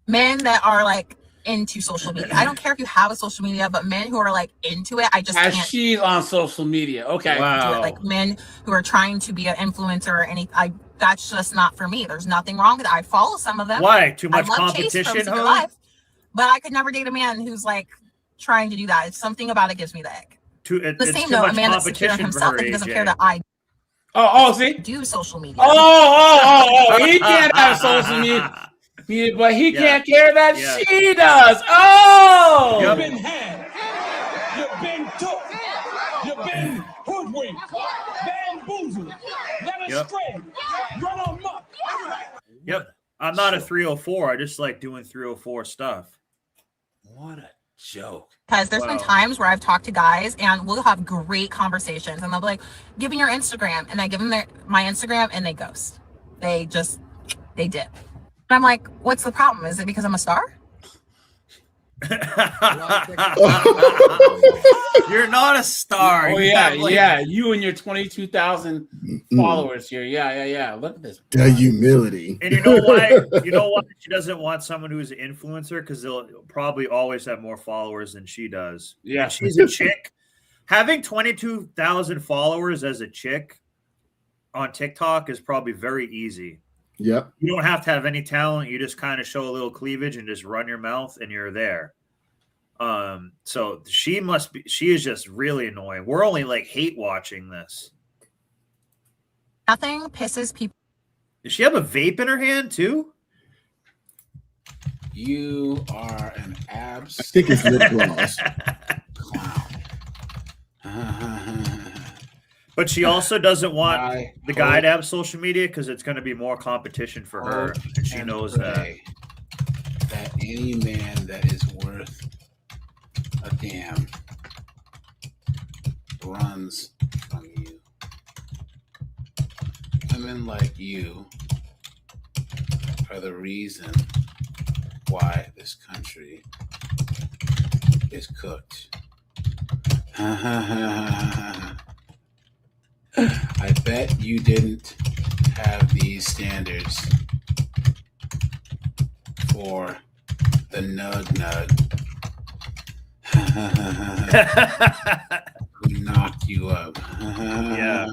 Men that are like into social media. I don't care if you have a social media, but men who are like into it, I just can't. She's on social media. Okay. Wow. Like men who are trying to be an influencer or any, that's just not for me. There's nothing wrong with it. I follow some of them. Why? Too much I love competition, Chase from Secret Life, but I could never date a man who's like trying to do that. It's something about it gives me the ick. The same note, a man that's secure in himself, that he doesn't care that I see? do social media. He can't have social media. But he can't care that she does. Oh! You've been had. You've been took. You've been hoodwinked. Bamboozled. Led astray. Run amok. I'm not a 304. I just like doing 304 stuff. What a joke. Because there's been times where I've talked to guys and we'll have great conversations and they'll be like, give me your Instagram. And I give them my Instagram and they ghost. They dip. And I'm like, what's the problem? Is it because I'm a star? You're not a star. Oh, yeah. You and your 22,000 followers here. Yeah. Look at this. The humility. And you know why? You know why she doesn't want someone who's an influencer? Because they'll probably always have more followers than she does. Yeah. And she's a chick. Having 22,000 followers as a chick on TikTok is probably very easy. Yep. You don't have to have any talent. You just kind of show a little cleavage and just run your mouth and you're there. So she is just really annoying. We're only like hate watching this. Nothing pisses people. Does she have a vape in her hand too? You are an abs. I think it's lip gloss. But she also doesn't want the guy to have social media because it's going to be more competition for her, and she knows that any man that is worth a damn runs from you. Women like you are the reason why this country is cooked. I bet you didn't have these standards for the nug who knocked you up. Yeah.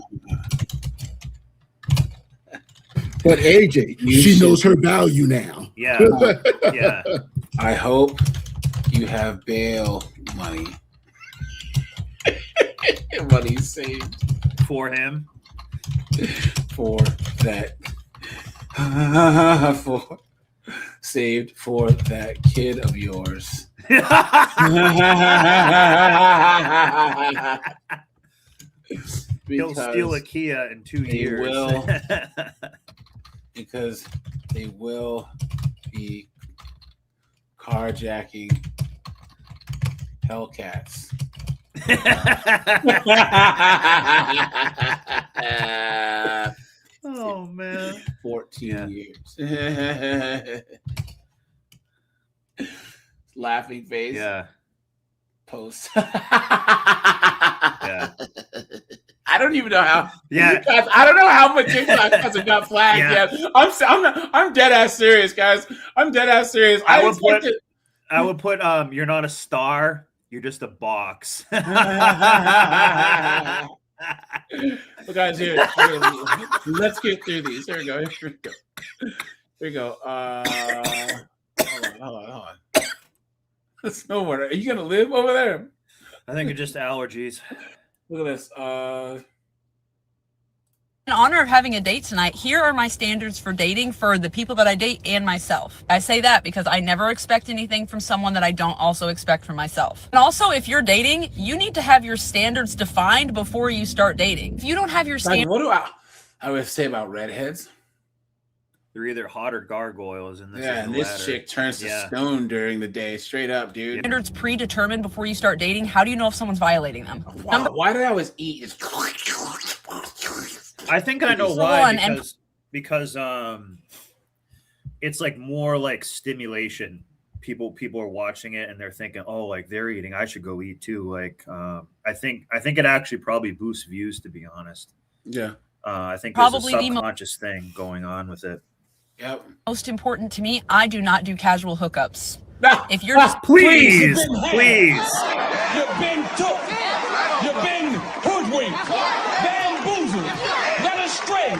But AJ, she knows her value now. Yeah. Yeah. I hope you have bail money. Money saved for him. For that. Saved for that kid of yours. He'll steal a Kia in 2 years. Will, because they will be carjacking Hellcats. Oh man. 14 years. Laughing face. Yeah. Post. Yeah. I don't even know how. Yeah. Guys, I don't know how much TikTok hasn't got flagged yet. I'm dead ass serious, guys. I'm dead ass serious. I would put you're not a star. You're just a box. Well, guys, here, let's get through these. Here we go. Here we go. Hold on. That's nowhere. Are you gonna live over there? I think it's just allergies. Look at this. In honor of having a date tonight, here are my standards for dating for the people that I date and myself. I say that because I never expect anything from someone that I don't also expect from myself. And also, if you're dating, you need to have your standards defined before you start dating. If you don't have your standards... What do I always say about redheads? They're either hot or gargoyles. And this chick turns to stone during the day. Straight up, dude. Standards predetermined before you start dating, how do you know if someone's violating them? Wow, why do I always eat? I think I know why. Because it's like more like stimulation. People are watching it and they're thinking, oh, like they're eating, I should go eat too. Like I think it actually probably boosts views, to be honest. Yeah. I think Probably there's a subconscious thing going on with it. Yep. Most important to me, I do not do casual hookups. If you're just please. You've been took. You've been hoodwinked, bamboozled, led astray,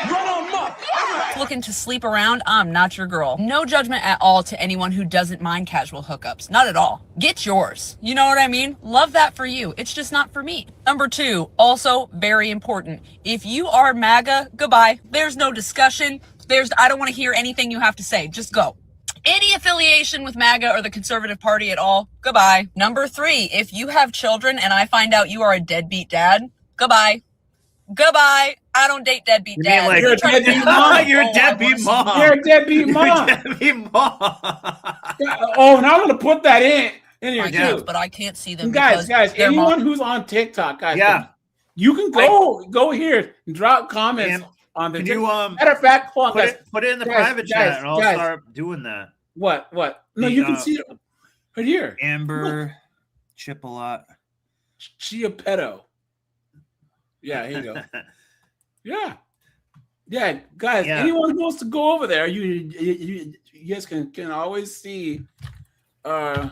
run amok. looking to sleep around, I'm not your girl. No judgment at all to anyone who doesn't mind casual hookups. Not at all. Get yours. You know what I mean? Love that for you. It's just not for me. Number 2, also very important. If you are MAGA, goodbye. There's no discussion. I don't want to hear anything you have to say. Just go. Any affiliation with MAGA or the Conservative Party at all, goodbye. Number 3, if you have children and I find out you are a deadbeat dad, goodbye. Goodbye. I don't date deadbeat You mean dads. like You're a Try to deadbeat be- mom? You're a Oh, I deadbeat wanna mom. You're a deadbeat mom. You're a deadbeat mom. Oh, and I'm gonna put that in see here my too. kids, but I can't see them Guys, because their anyone mom. who's on TikTok, guys, Yeah. you can go here and drop comments And on the Can TikTok. you Matter of fact, hold on, put it in the private chat, and I'll start doing that. What? No, The, you can see it right here. Amber Chipolot. Chiapetto. Yeah, here you go. Yeah, guys. Yeah. Anyone who wants to go over there, you guys can always see. Yeah.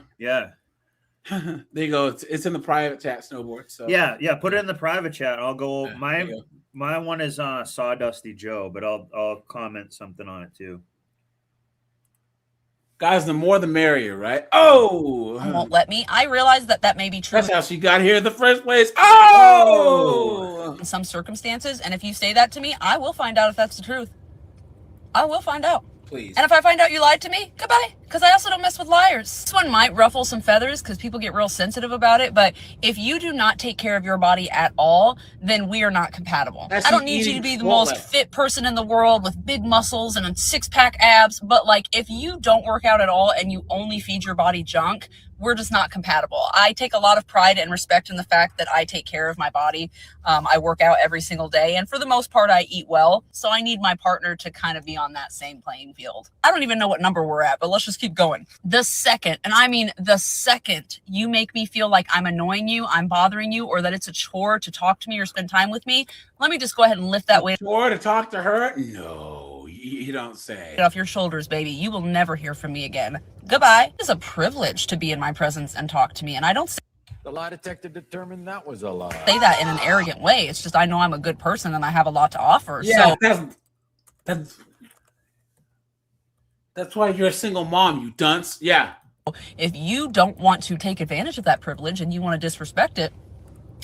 There you go. It's in the private chat, Snowboard. So Yeah. Put it in the private chat. I'll go. There My you go. my one is Sawdusty Joe, but I'll comment something on it too. Guys, the more the merrier, right? Oh, Won't let me. I realize that may be true. That's how she got here in the first place. Oh, in some circumstances, and if you say that to me, I will find out if that's the truth. I will find out. Please. And if I find out you lied to me, goodbye. Because I also don't mess with liars. This one might ruffle some feathers because people get real sensitive about it. But if you do not take care of your body at all, then we are not compatible. That's I don't just need you eating to be the Chipotle. most fit person in the world with big muscles and a six-pack abs. But like, if you don't work out at all and you only feed your body junk, we're just not compatible. I take a lot of pride and respect in the fact that I take care of my body. I work out every single day, and for the most part, I eat well. So I need my partner to kind of be on that same playing field. I don't even know what number we're at, but let's just keep going. The second, and I mean the second, you make me feel like I'm annoying you, I'm bothering you, or that it's a chore to talk to me or spend time with me, let me just go ahead and lift that weight. Chore to talk to her? No, you don't say. Get off your shoulders, baby. You will never hear from me again. Goodbye. It's a privilege to be in my presence and talk to me, and I don't The lie detector determined that was a lie. say that in an arrogant way. It's just I know I'm a good person and I have a lot to offer. Yeah, So that's why you're a single mom, you dunce. Yeah. if you don't want to take advantage of that privilege and you want to disrespect it,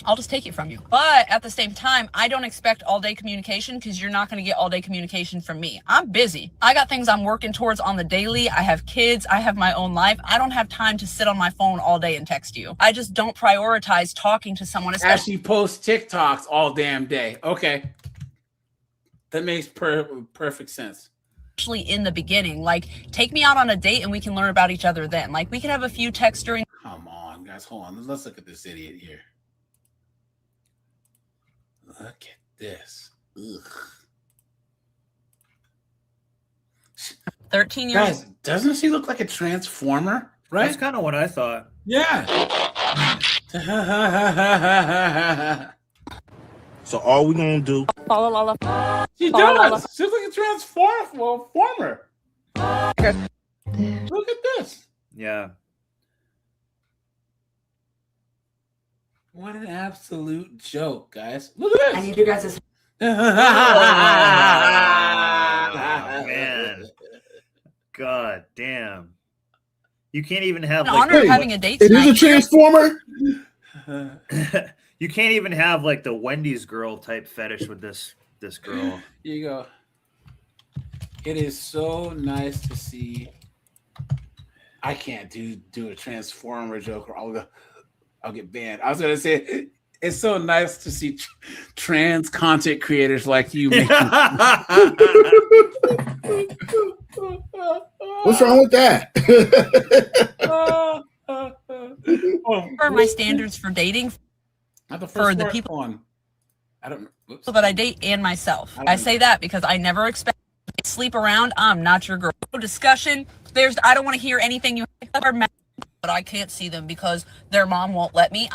I'll just take it from you. But at the same time, I don't expect all-day communication because you're not going to get all-day communication from me. I'm busy. I got things I'm working towards on the daily. I have kids. I have my own life. I don't have time to sit on my phone all day and text you. I just don't prioritize talking to someone. As she posts TikToks all damn day. Okay. That makes perfect sense. Especially in the beginning. Like, take me out on a date and we can learn about each other then. Like, we can have a few texts during. Come on, guys. Hold on. Let's look at this idiot here. Look at this. Ugh. 13 years. Guys, doesn't she look like a transformer? Right? That's kind of what I thought. Yeah. So all we're gonna do? She does. She's like a transformer. Look at this. Yeah. What an absolute joke, guys. Look at this. I need you guys to. Oh, man. God damn. You can't even have In like honor of having a date It is tonight. a transformer. you can't even have like the Wendy's girl type fetish with this girl. Here you go. It is so nice to see. I can't do a transformer joke or I'll get banned. I was gonna say it's so nice to see trans content creators like you. What's wrong with that? What are my standards for dating? Not the for first the part people on. I don't. Whoops. that I date and myself. I don't I say that because I never expect to sleep around. I'm not your girl. No discussion. I don't want to hear anything you are mad, but I can't see them because their mom won't let me.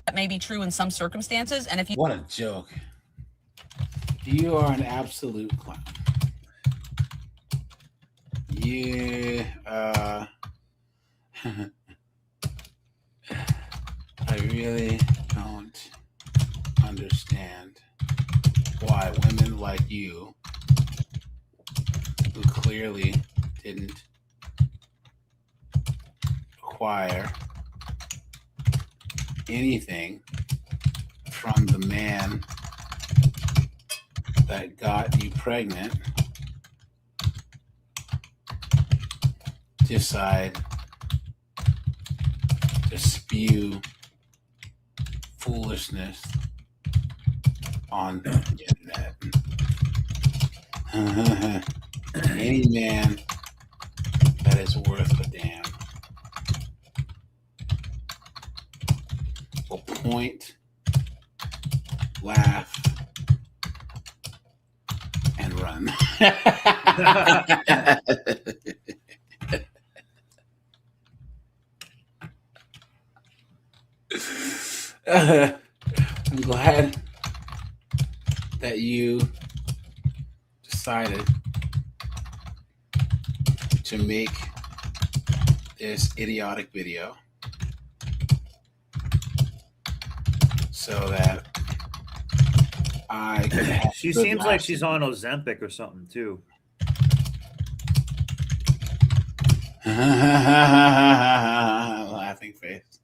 That may be true in some circumstances, and if you. What a joke! You are an absolute clown. Yeah. I really don't understand why women like you, who clearly didn't acquire anything from the man that got you pregnant, decide to spew foolishness on the internet. Any man that is worth a damn will point, laugh, and run. I'm glad that you decided to make this idiotic video so that I could have She good seems like laughs. she's on Ozempic or something too. Laughing face.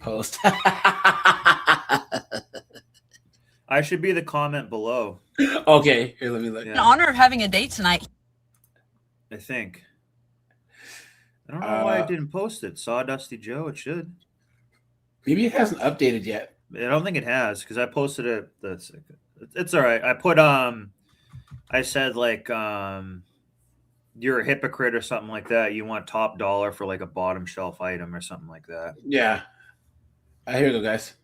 Post. I should be the comment below. Okay, here, let me look. In honor of having a date tonight. I think. I don't know why I didn't post it. Sawdusty Joe, it should. Maybe it hasn't updated yet. I don't think it has because I posted it. It's all right. I put I said like you're a hypocrite or something like that. You want top dollar for like a bottom shelf item or something like that. Yeah. Here we go, guys.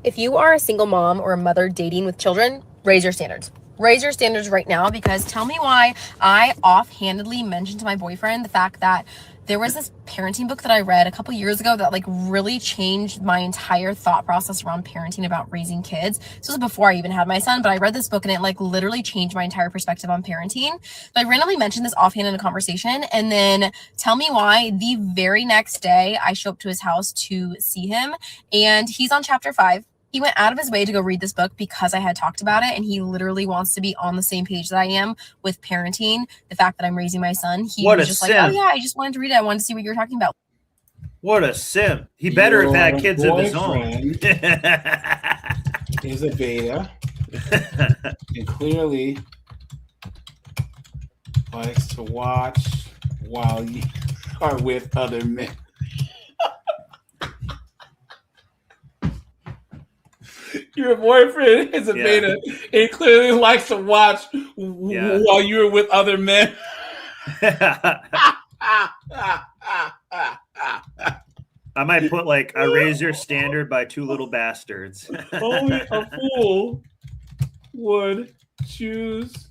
If you are a single mom or a mother dating with children, raise your standards. Raise your standards right now, because tell me why I offhandedly mentioned to my boyfriend the fact that there was this parenting book that I read a couple years ago that like really changed my entire thought process around parenting, about raising kids. This was before I even had my son, but I read this book and it like literally changed my entire perspective on parenting. So I randomly mentioned this offhand in a conversation, and then tell me why the very next day I show up to his house to see him, and he's on chapter 5. He went out of his way to go read this book because I had talked about it, and he literally wants to be on the same page that I am with parenting, the fact that I'm raising my son. He was just like, oh yeah, I just wanted to read it. I wanted to see what you were talking about. What a simp. He better have had kids of his own. Is a beta. And clearly likes to watch while you are with other men. Your boyfriend is a beta. He clearly likes to watch while you're with other men. I might put like, I raise your standard by two little bastards. Only a fool would choose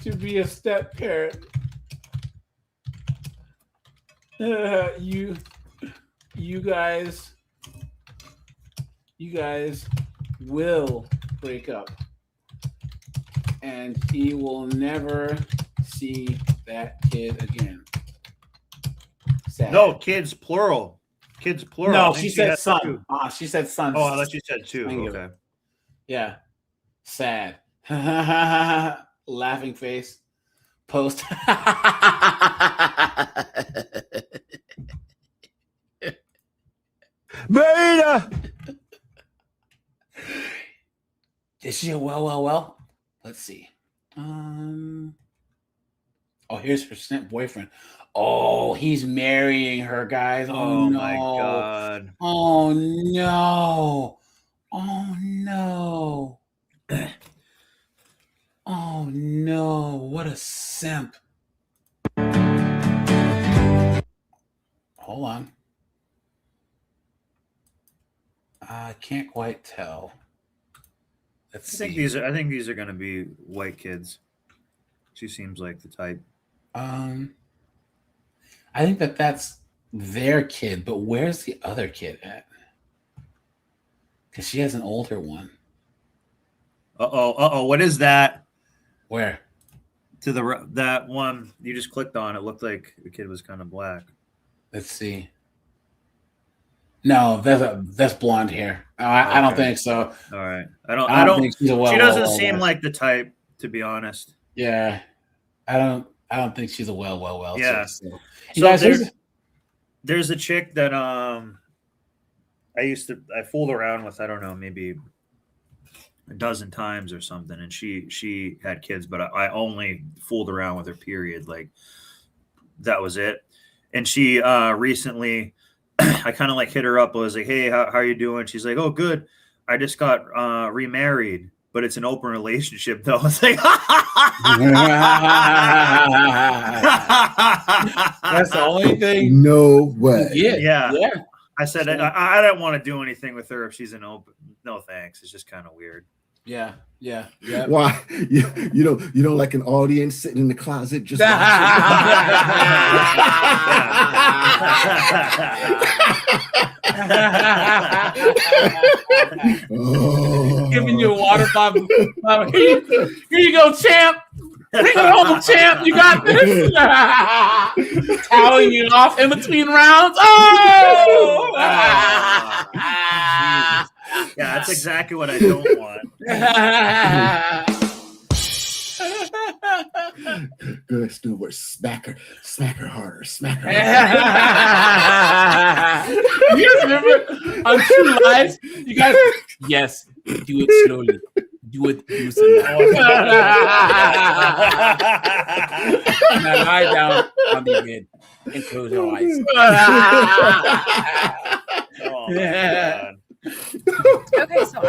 to be a step parent. You guys will break up, and he will never see that kid again. Sad. No, kids plural. Kids plural. No, she said son. She said son. Oh, I thought you said two. Okay. Yeah. Sad. Laughing face. Post. Beta. Is she a well? Let's see. Oh, here's her snap boyfriend. Oh, he's marrying her, guys. Oh, no. My God. Oh no. Oh no. Oh no. What a simp. Hold on. I can't quite tell. Let's see. I think these are going to be white kids. She seems like the type. I think that's their kid, but where's the other kid at? Because she has an older one. What is that? Where? To that one you just clicked on. It looked like the kid was kind of black. Let's see. No, that's blonde hair. I don't think so. All right. I don't think she's she doesn't seem like the type, to be honest. Yeah. I don't think she's a well. Yeah. So there's a chick that I fooled around with, I don't know, maybe a dozen times or something, and she had kids, but I only fooled around with her, period. Like, that was it. And she recently I kind of like hit her up. I was like, hey, how are you doing? She's like, oh, good. I just got remarried, but it's an open relationship though. It's like That's the only thing. No way. Yeah. Yeah. I said I don't want to do anything with her if she's an open. No thanks. It's just kind of weird. Yeah. Why? You don't like an audience sitting in the closet just Giving you a water bottle. Here you go, champ. Bring it home, champ. You got this. Toweling you off in between rounds. Oh! Yeah, that's exactly what I don't want. Good Stewart, smack her harder, smack her harder. You guys remember on True Lies? You guys, yes, do it slowly. Do it Now lie down on the bed and close your eyes. Oh my God. Okay, so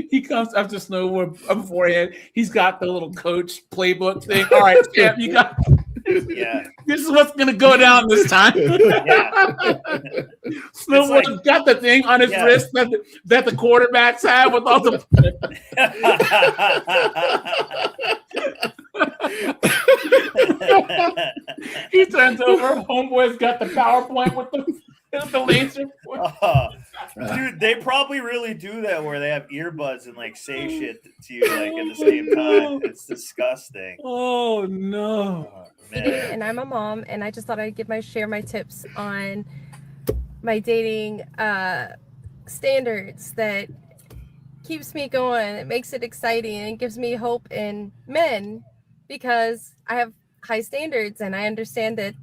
he comes after snowboard beforehand. He's got the little coach playbook thing. All right, champ, you got. Yeah. This is what's gonna go down this time. Snowboard's got the thing on his wrist that the quarterbacks have with all the. He turns over. Homeboy's got the PowerPoint with the laser. Dude, they probably really do that where they have earbuds and like say shit to you like at the same time. It's disgusting. Oh no. And I'm a mom, and I just thought I'd share my tips on my dating standards that keeps me going. It makes it exciting and gives me hope in men because I have high standards, and I understand that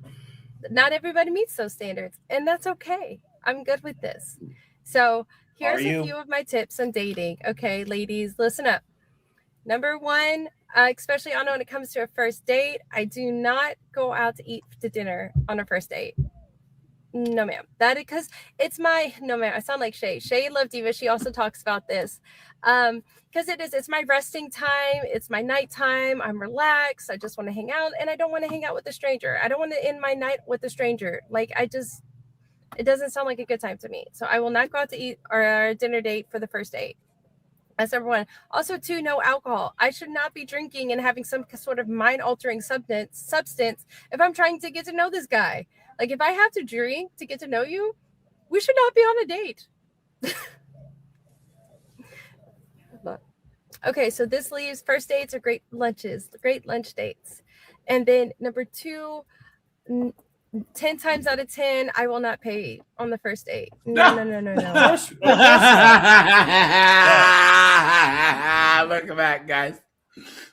not everybody meets those standards, and that's okay. I'm good with this. So here's a few of my tips on dating. Okay, ladies, listen up. Number one, especially when it comes to a first date, I do not go out to eat to dinner on a first date. No, ma'am. Because it's no, ma'am. I sound like Shay. Shay Love Diva. She also talks about this. Because it's my resting time. It's my nighttime. I'm relaxed. I just want to hang out, and I don't want to hang out with a stranger. I don't want to end my night with a stranger. It doesn't sound like a good time to me. So I will not go out to eat or a dinner date for the first date. That's number one. Also, two, no alcohol. I should not be drinking and having some sort of mind-altering substance if I'm trying to get to know this guy. Like, if I have to drink to get to know you, we should not be on a date. Okay, so this leaves first dates are great lunch dates. And then number two, 10 times out of 10, I will not pay on the first date. No. Look at that, guys.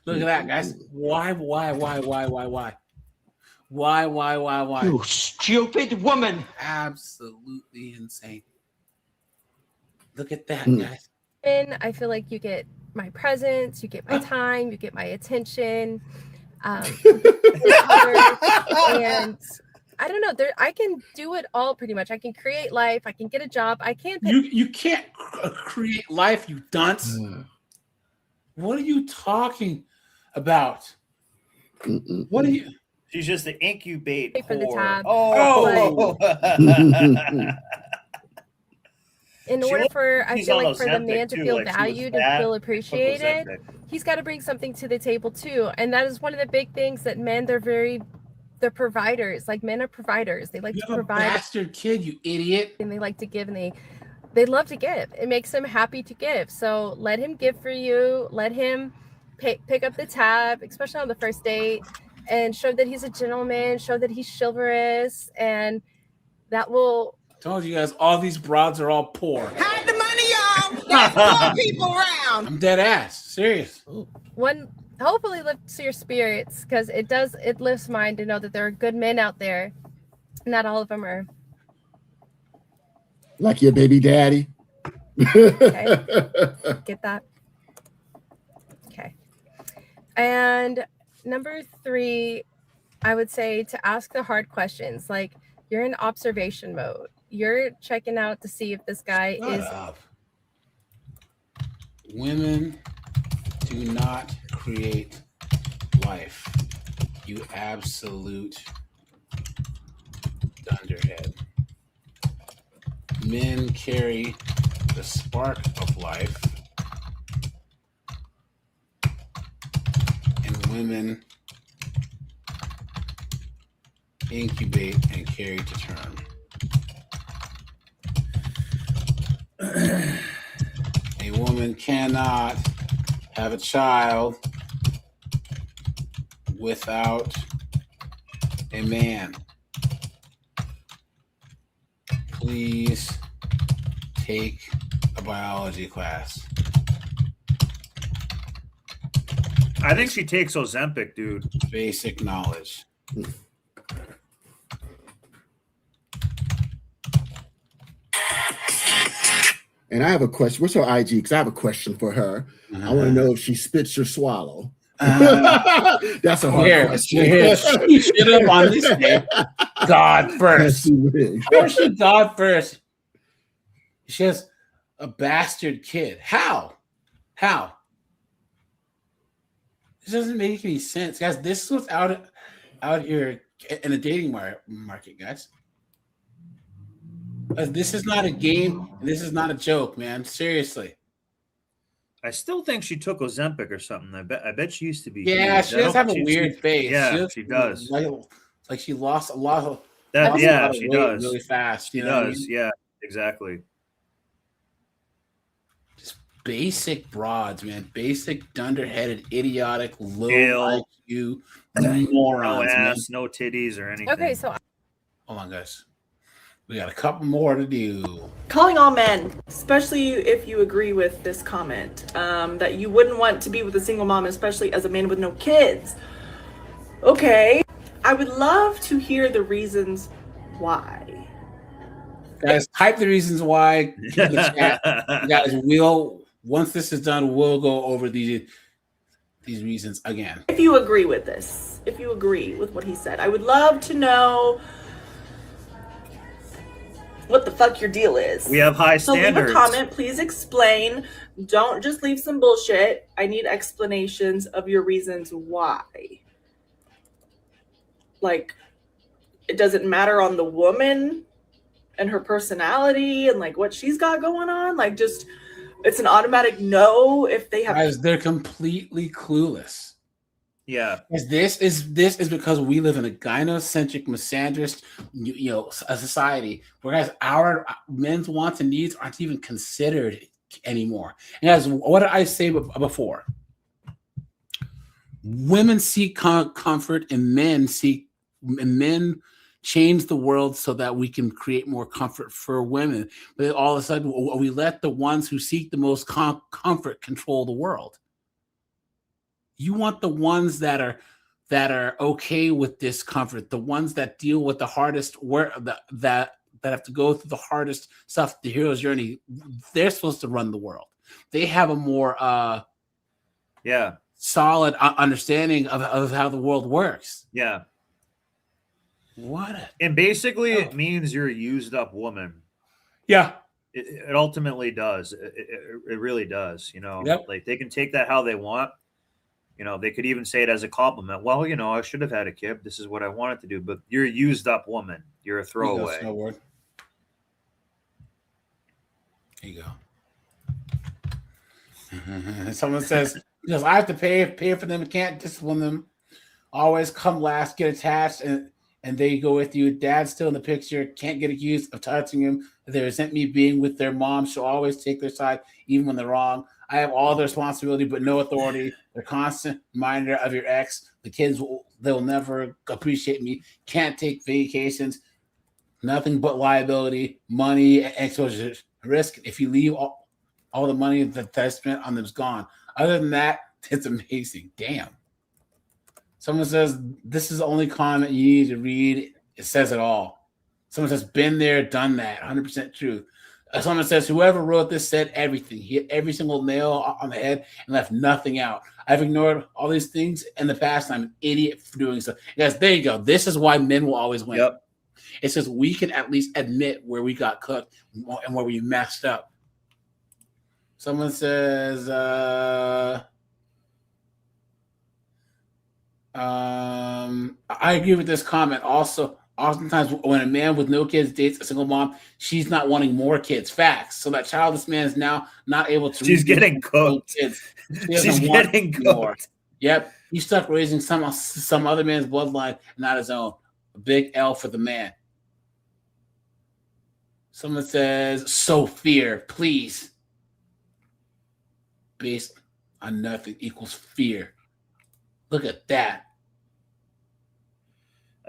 Look at that, guys. Why? You stupid woman. Absolutely insane. Look at that, guys. And I feel like you get my presence, you get my time, you get my attention. And I don't know. I can do it all pretty much. I can create life. I can get a job. I can't. You can't create life, you dunce. What are you talking about? What are you? She's just the incubate for the tab. In order for the man to feel valued and feel appreciated, he's got to bring something to the table too. And that is one of the big things that men, they're providers. Like, men are providers. They like to provide. Bastard kid, you idiot. And they like to give, and they love to give. It makes them happy to give. So let him give for you. Let him pick up the tab, especially on the first date, and show that he's a gentleman, show that he's chivalrous, and that will. Told you guys, all these broads are all poor. Hide the money, y'all. There's poor people around. I'm dead ass. Serious. One hopefully lifts your spirits, because it lifts mine to know that there are good men out there. Not all of them are. Like your baby daddy. Okay. Get that? Okay. And number 3, I would say to ask the hard questions. Like, you're in observation mode. You're checking out to see if this guy Women do not create life. You absolute dunderhead. Men carry the spark of life, and women incubate and carry to term. A woman cannot have a child without a man. Please take a biology class. I think she takes Ozempic, dude. Basic knowledge. And I have a question. What's her IG? Because I have a question for her. I want to know if she spits or swallow. That's a hard question. She should have on this day. God first. How is she God first? She has a bastard kid. How? This doesn't make any sense, guys. This is what's out here in the dating market, guys. This is not a game. This is not a joke, man. Seriously. I still think she took Ozempic or something. I bet she used to be. Yeah, she does have a weird face. Yeah, she does. Like she lost a lot of. Yeah, she does really fast. She does. Yeah, exactly. Just basic broads, man. Basic dunderheaded, idiotic, low IQ morons. No ass, no titties or anything. Okay, so hold on, guys. We got a couple more to do. Calling all men, especially if you agree with this comment, that you wouldn't want to be with a single mom, especially as a man with no kids. Okay, I would love to hear the reasons why. Guys, type the reasons why in the chat. Guys, once this is done, we'll go over these reasons again. If you agree with this, if you agree with what he said, I would love to know what the fuck your deal is. We have high standards. So leave a comment, please explain. Don't just leave some bullshit. I need explanations of your reasons why. Like, it doesn't matter on the woman and her personality and like what she's got going on. Like, just it's an automatic no if they have. Guys, they're completely clueless. Yeah. This is because we live in a gynocentric, misandrist, a society where guys, our men's wants and needs aren't even considered anymore. And guys, what did I say before? Women seek comfort, and men change the world so that we can create more comfort for women. But all of a sudden, we let the ones who seek the most comfort control the world. You want the ones that are okay with discomfort, the ones that deal with the hardest work, that have to go through the hardest stuff, the hero's journey. They're supposed to run the world. They have a more solid understanding of how the world works. Yeah. And basically it means you're a used up woman. Yeah. It ultimately does. It really does. Like they can take that how they want. They could even say it as a compliment. Well, I should have had a kid. This is what I wanted to do. But you're a used up woman. You're a throwaway. There you go. Someone says, because I have to pay for them, can't discipline them. Always come last, get attached, and they go with you. Dad's still in the picture. Can't get accused of touching him. If they resent me being with their mom, she'll always take their side, even when they're wrong. I have all the responsibility, but no authority. They're constant reminder of your ex. The kids, they'll never appreciate me. Can't take vacations. Nothing but liability, money, exposure, risk. If you leave, all the money that I spent on them is gone. Other than that, it's amazing. Damn. Someone says, this is the only comment you need to read. It says it all. Someone says, been there, done that. 100% true. Someone says, whoever wrote this said everything. He hit every single nail on the head and left nothing out. I've ignored all these things in the past, and I'm an idiot for doing so. Guys, there you go. This is why men will always win. Yep. It's just we can at least admit where we got cooked and where we messed up. Someone says, I agree with this comment. Also, oftentimes when a man with no kids dates a single mom, she's not wanting more kids. Facts. So that childless man is now not able to. She's getting cooked. Kids. She's getting cooked. Yep. He's stuck raising some other man's bloodline, not his own. A big L for the man. Someone says, so fear, please. Based on nothing equals fear. Look at that.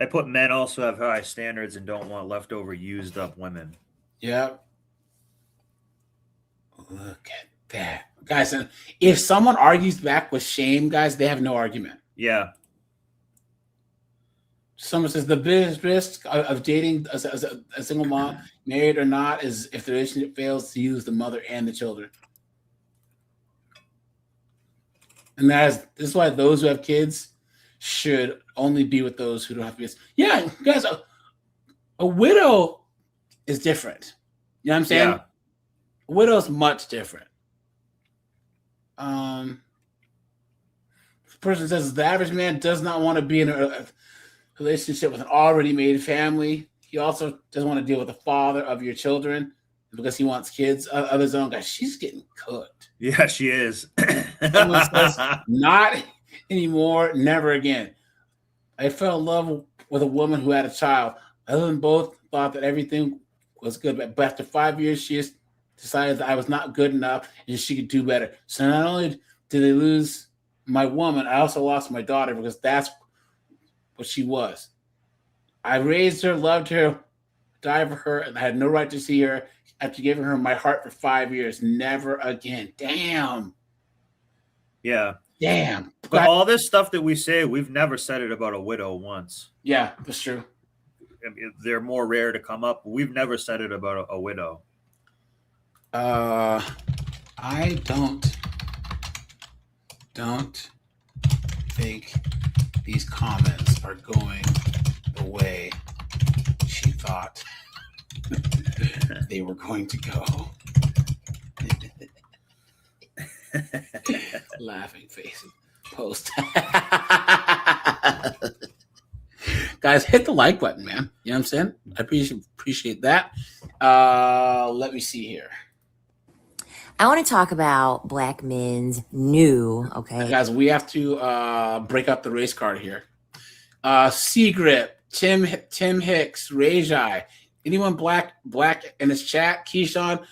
I put men also have high standards and don't want leftover used up women. Yep. Look at that. Guys, if someone argues back with shame, guys, they have no argument. Yeah. Someone says the biggest risk of dating a single mom, married or not, is if the relationship fails to use the mother and the children. And this is why those who have kids should only be with those who don't have kids. Yeah, guys, a widow is different. You know what I'm saying? Yeah. A widow's much different. The person says the average man does not want to be in a relationship with an already made family. He also doesn't want to deal with the father of your children because he wants kids of his own. Guys, she's getting cooked. Yeah, she is. Someone says, not anymore, never again. I fell in love with a woman who had a child. Other than both thought that everything was good, but after 5 years, she just decided that I was not good enough and she could do better. So not only did I lose my woman, I also lost my daughter because that's what she was. I raised her, loved her, died for her, and I had no right to see her after giving her my heart for 5 years. Never again. Damn. Yeah. Damn. But all this stuff that we say, we've never said it about a widow once. Yeah, that's true. I mean, they're more rare to come up. But we've never said it about a widow. I don't think these comments are going the way she thought they were going to go. Laughing faces. Post. Guys, hit the like button, man. You know what I'm saying? I appreciate that. Let me see here. I want to talk about black men's new, okay? Guys, we have to break up the race card here. C-Grip, Tim Hicks, Rajai, anyone black in this chat, Keyshawn,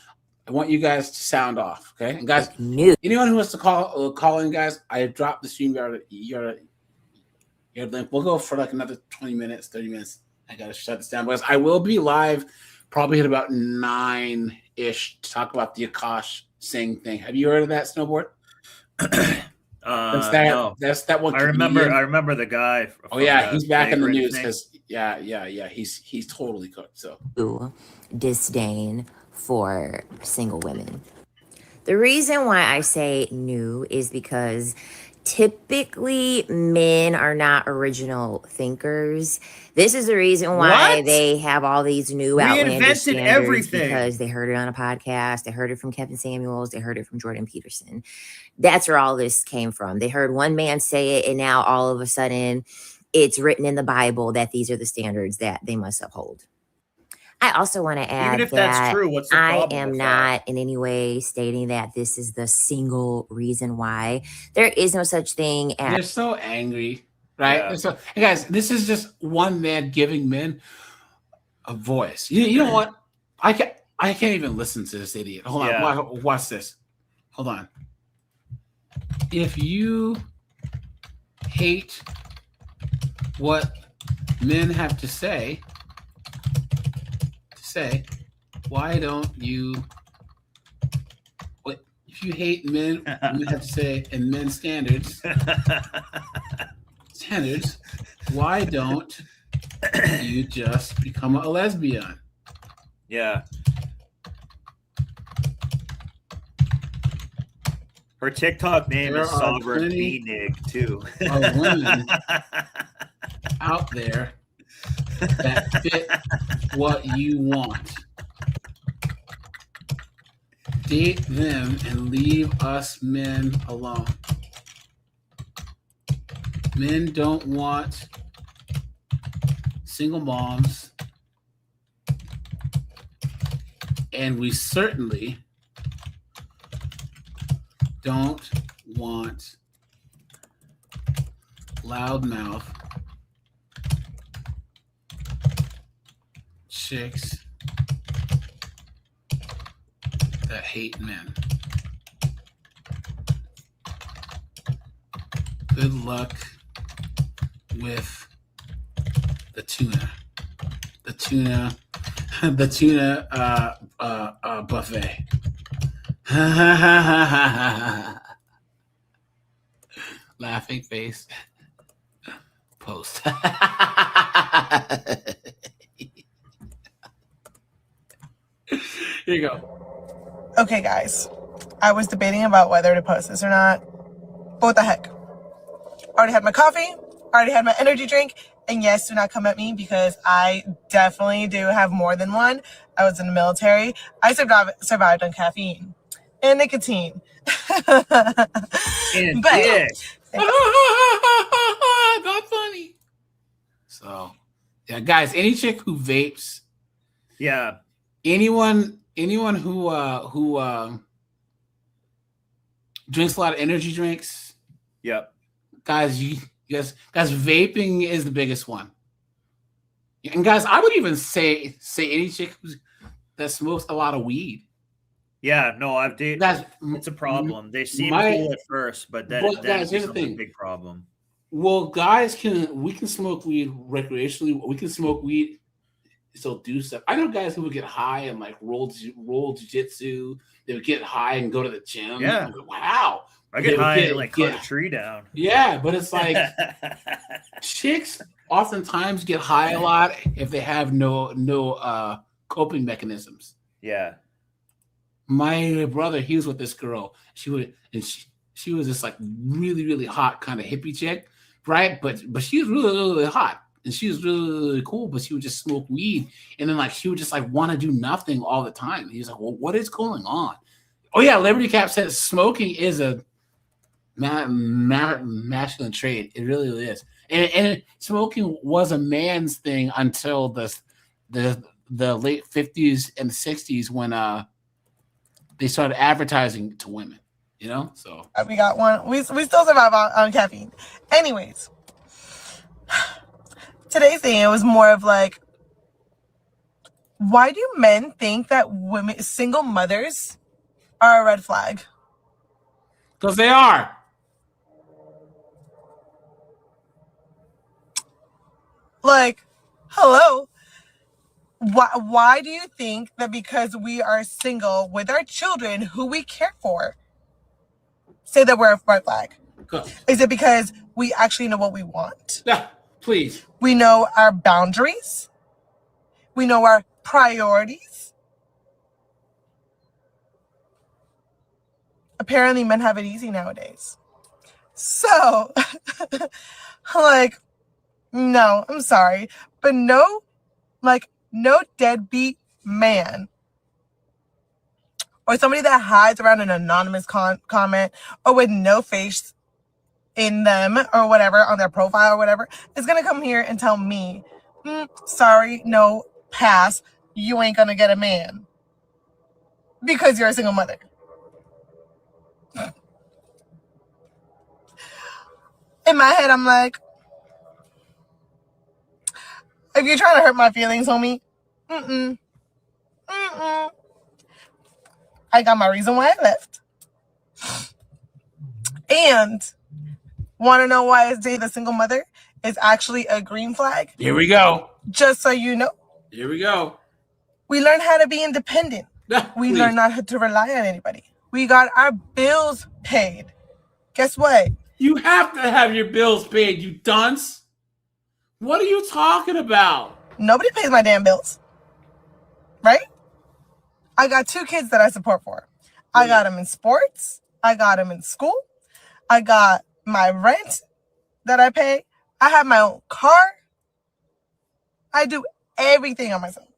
I want you guys to sound off, okay? And guys, anyone who wants to call in, guys, I dropped the StreamYard your link. We'll go for like another 20 minutes, 30 minutes. I got to shut this down because I will be live probably at about 9-ish to talk about the Akash Singh thing. Have you heard of that, Snowboard? No. That's that one. I remember the guy. Oh yeah, he's back in the news because he's totally cooked. So disdain for single women. The reason why I say new is because typically men are not original thinkers. This is the reason why they have all these new outlandish standards, everything because they heard it on a podcast, they heard it from Kevin Samuels, they heard it from Jordan Peterson. That's where all this came from. They heard one man say it, and now all of a sudden it's written in the Bible that these are the standards that they must uphold. I also want to add if that that's true, what's the I problem am with not in any way stating that this is the single reason why. There is no such thing as... They're so angry, right? Yeah. So, hey guys, this is just one man giving men a voice. You know what? I can't even listen to this idiot. Hold on, watch this. Hold on. If you hate what men have to say, why don't you? What if you hate men have to say and men's standards? Why don't you just become a lesbian? Yeah. Her TikTok name is Sovereign Nig too. Women out there that fit what you want. Date them and leave us men alone. Men don't want single moms, and we certainly don't want loudmouth chicks that hate men. Good luck with the tuna. The tuna buffet. Laughing face. Post. Here you go. Okay, guys. I was debating about whether to post this or not. But what the heck? Already had my coffee. Already had my energy drink. And yes, do not come at me because I definitely do have more than one. I was in the military. I survived on caffeine and nicotine. And But- dick. Not funny. So, yeah, guys, any chick who vapes, Yeah. anyone who drinks a lot of energy drinks, Yep. guys, guys, vaping is the biggest one. And guys, I would even say any chick that smokes a lot of weed. Yeah, no, I've dated. Guys, It's a problem. They seem my- cool at first, but then, But then guys, it here's the becomes a thing. big problem. Well, guys we can smoke weed recreationally. We can smoke weed, still do stuff. I know guys who would get high and like roll jiu-jitsu. They would get high and go to the gym. Yeah. I'm like, wow. I They get would high and like cut yeah. a tree down. Yeah, but it's like chicks oftentimes get high a lot if they have no coping mechanisms. Yeah. My brother, he was with this girl. She was this like really hot kind of hippie chick, right? But she was really hot and she was really cool. But she would just smoke weed and then like she would just like want to do nothing all the time. He's like, well, what is going on? Oh yeah, Liberty Cap says smoking is a masculine trait. It really is. And smoking was a man's thing until the late 50s and 60s when they started advertising to women, you know? So We got one. We still survive on caffeine. Anyways, today's thing, it was more of like, why do men think that women, single mothers, are a red flag? because they are. Like, hello. Why do you think that because we are single with our children who we care for, say that we're a red flag? Go. Is it because we actually know what we want? Yeah, please. We know our boundaries. We know our priorities. Apparently, men have it easy nowadays. So, like, no, I'm sorry, but no deadbeat man or somebody that hides around an anonymous comment or with no face in them or whatever on their profile or whatever is gonna come here and tell me, sorry, no, pass, you ain't gonna get a man because you're a single mother. In my head, I'm like, if you're trying to hurt my feelings, homie, I got my reason why I left. And want to know why is Dave a single mother is actually a green flag? Here we go. Just so you know. Here we go. We learn how to be independent. We please. learn not to rely on anybody. We got our bills paid. Guess what? You have to have your bills paid, you dunce. What are you talking about? Nobody pays my damn bills. Right? I got 2 kids that I support for. I got them in sports. I got them in school. I got my rent that I pay. I have my own car. I do everything on myself.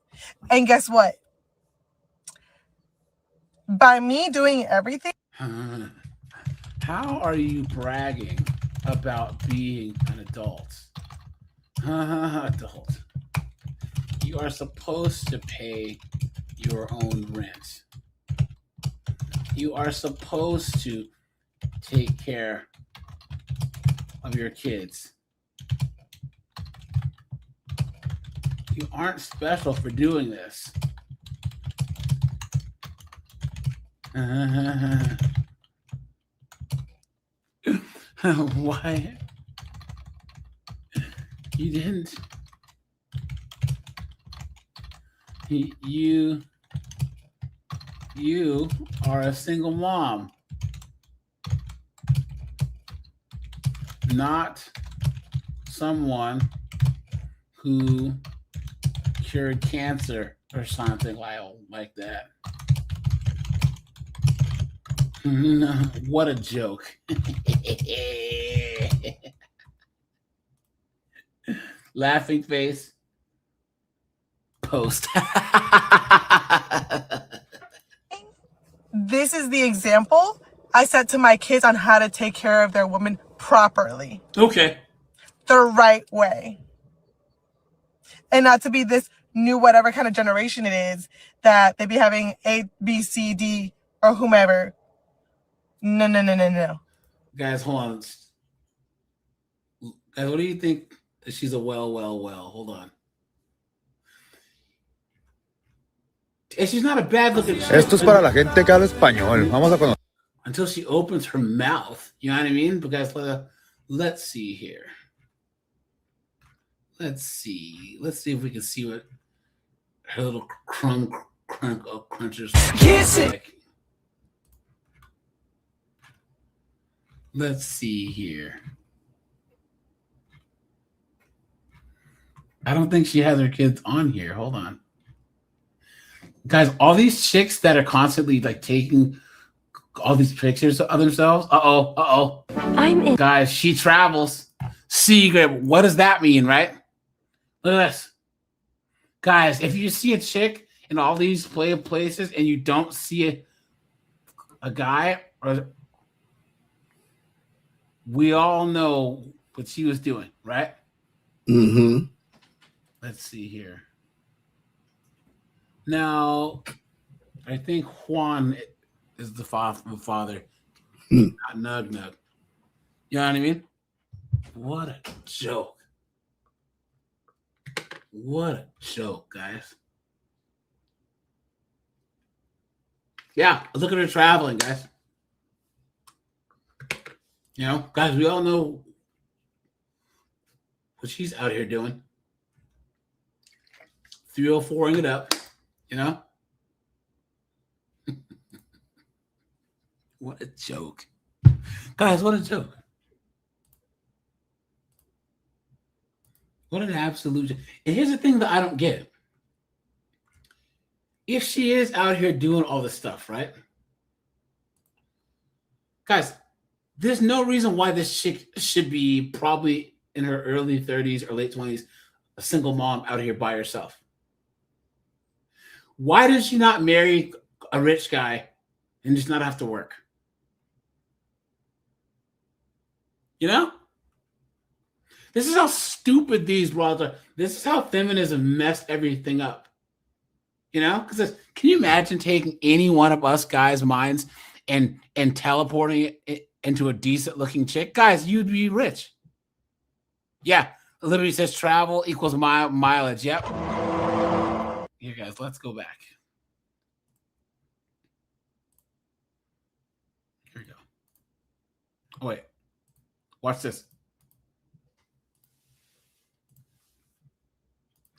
And guess what? by me doing everything. How are you bragging about being an adult? Adult. You are supposed to pay your own rent. You are supposed to take care of your kids. You aren't special for doing this. Why? You didn't. You are a single mom, not someone who cured cancer or something like that. What a joke. Laughing face. Post. This is the example I set to my kids on how to take care of their woman properly. Okay. The right way. And not to be this new whatever kind of generation it is that they be having A, B, C, D, or whomever. No. Guys, hold on. Guys, what do you think? She's a well. Hold on. She's not a bad looking chick. Esto es para la gente que habla español. Vamos a conocer. Until she opens her mouth. You know what I mean? Because let's see here. Let's see if we can see what her little crunchers look like. Let's see here. I don't think she has her kids on here. Hold on. Guys, all these chicks that are constantly like taking all these pictures of themselves. Uh-oh. I'm in. Guys, she travels. Secret. What does that mean, right? Look at this. Guys, if you see a chick in all these places and you don't see a guy, we all know what she was doing, right? Mm-hmm. Let's see here. Now, I think Juan is the father. Not Nug. You know what I mean? What a joke. What a joke, guys. Yeah, look at her traveling, guys. You know, guys, we all know what she's out here doing. 304ing it up, you know? What a joke. Guys, what a joke. What an absolute joke. And here's the thing that I don't get. If she is out here doing all this stuff, right? Guys, there's no reason why this chick should be probably in her early 30s or late 20s, a single mom out here by herself. Why does she not marry a rich guy and just not have to work? You know? This is how stupid these broads are. This is how feminism messed everything up. You know? Because can you imagine taking any one of us guys' minds and teleporting it into a decent looking chick? Guys, you'd be rich. Yeah. Liberty says travel equals mileage. Yep. Here, guys, let's go back. Here we go. Oh, wait. Watch this.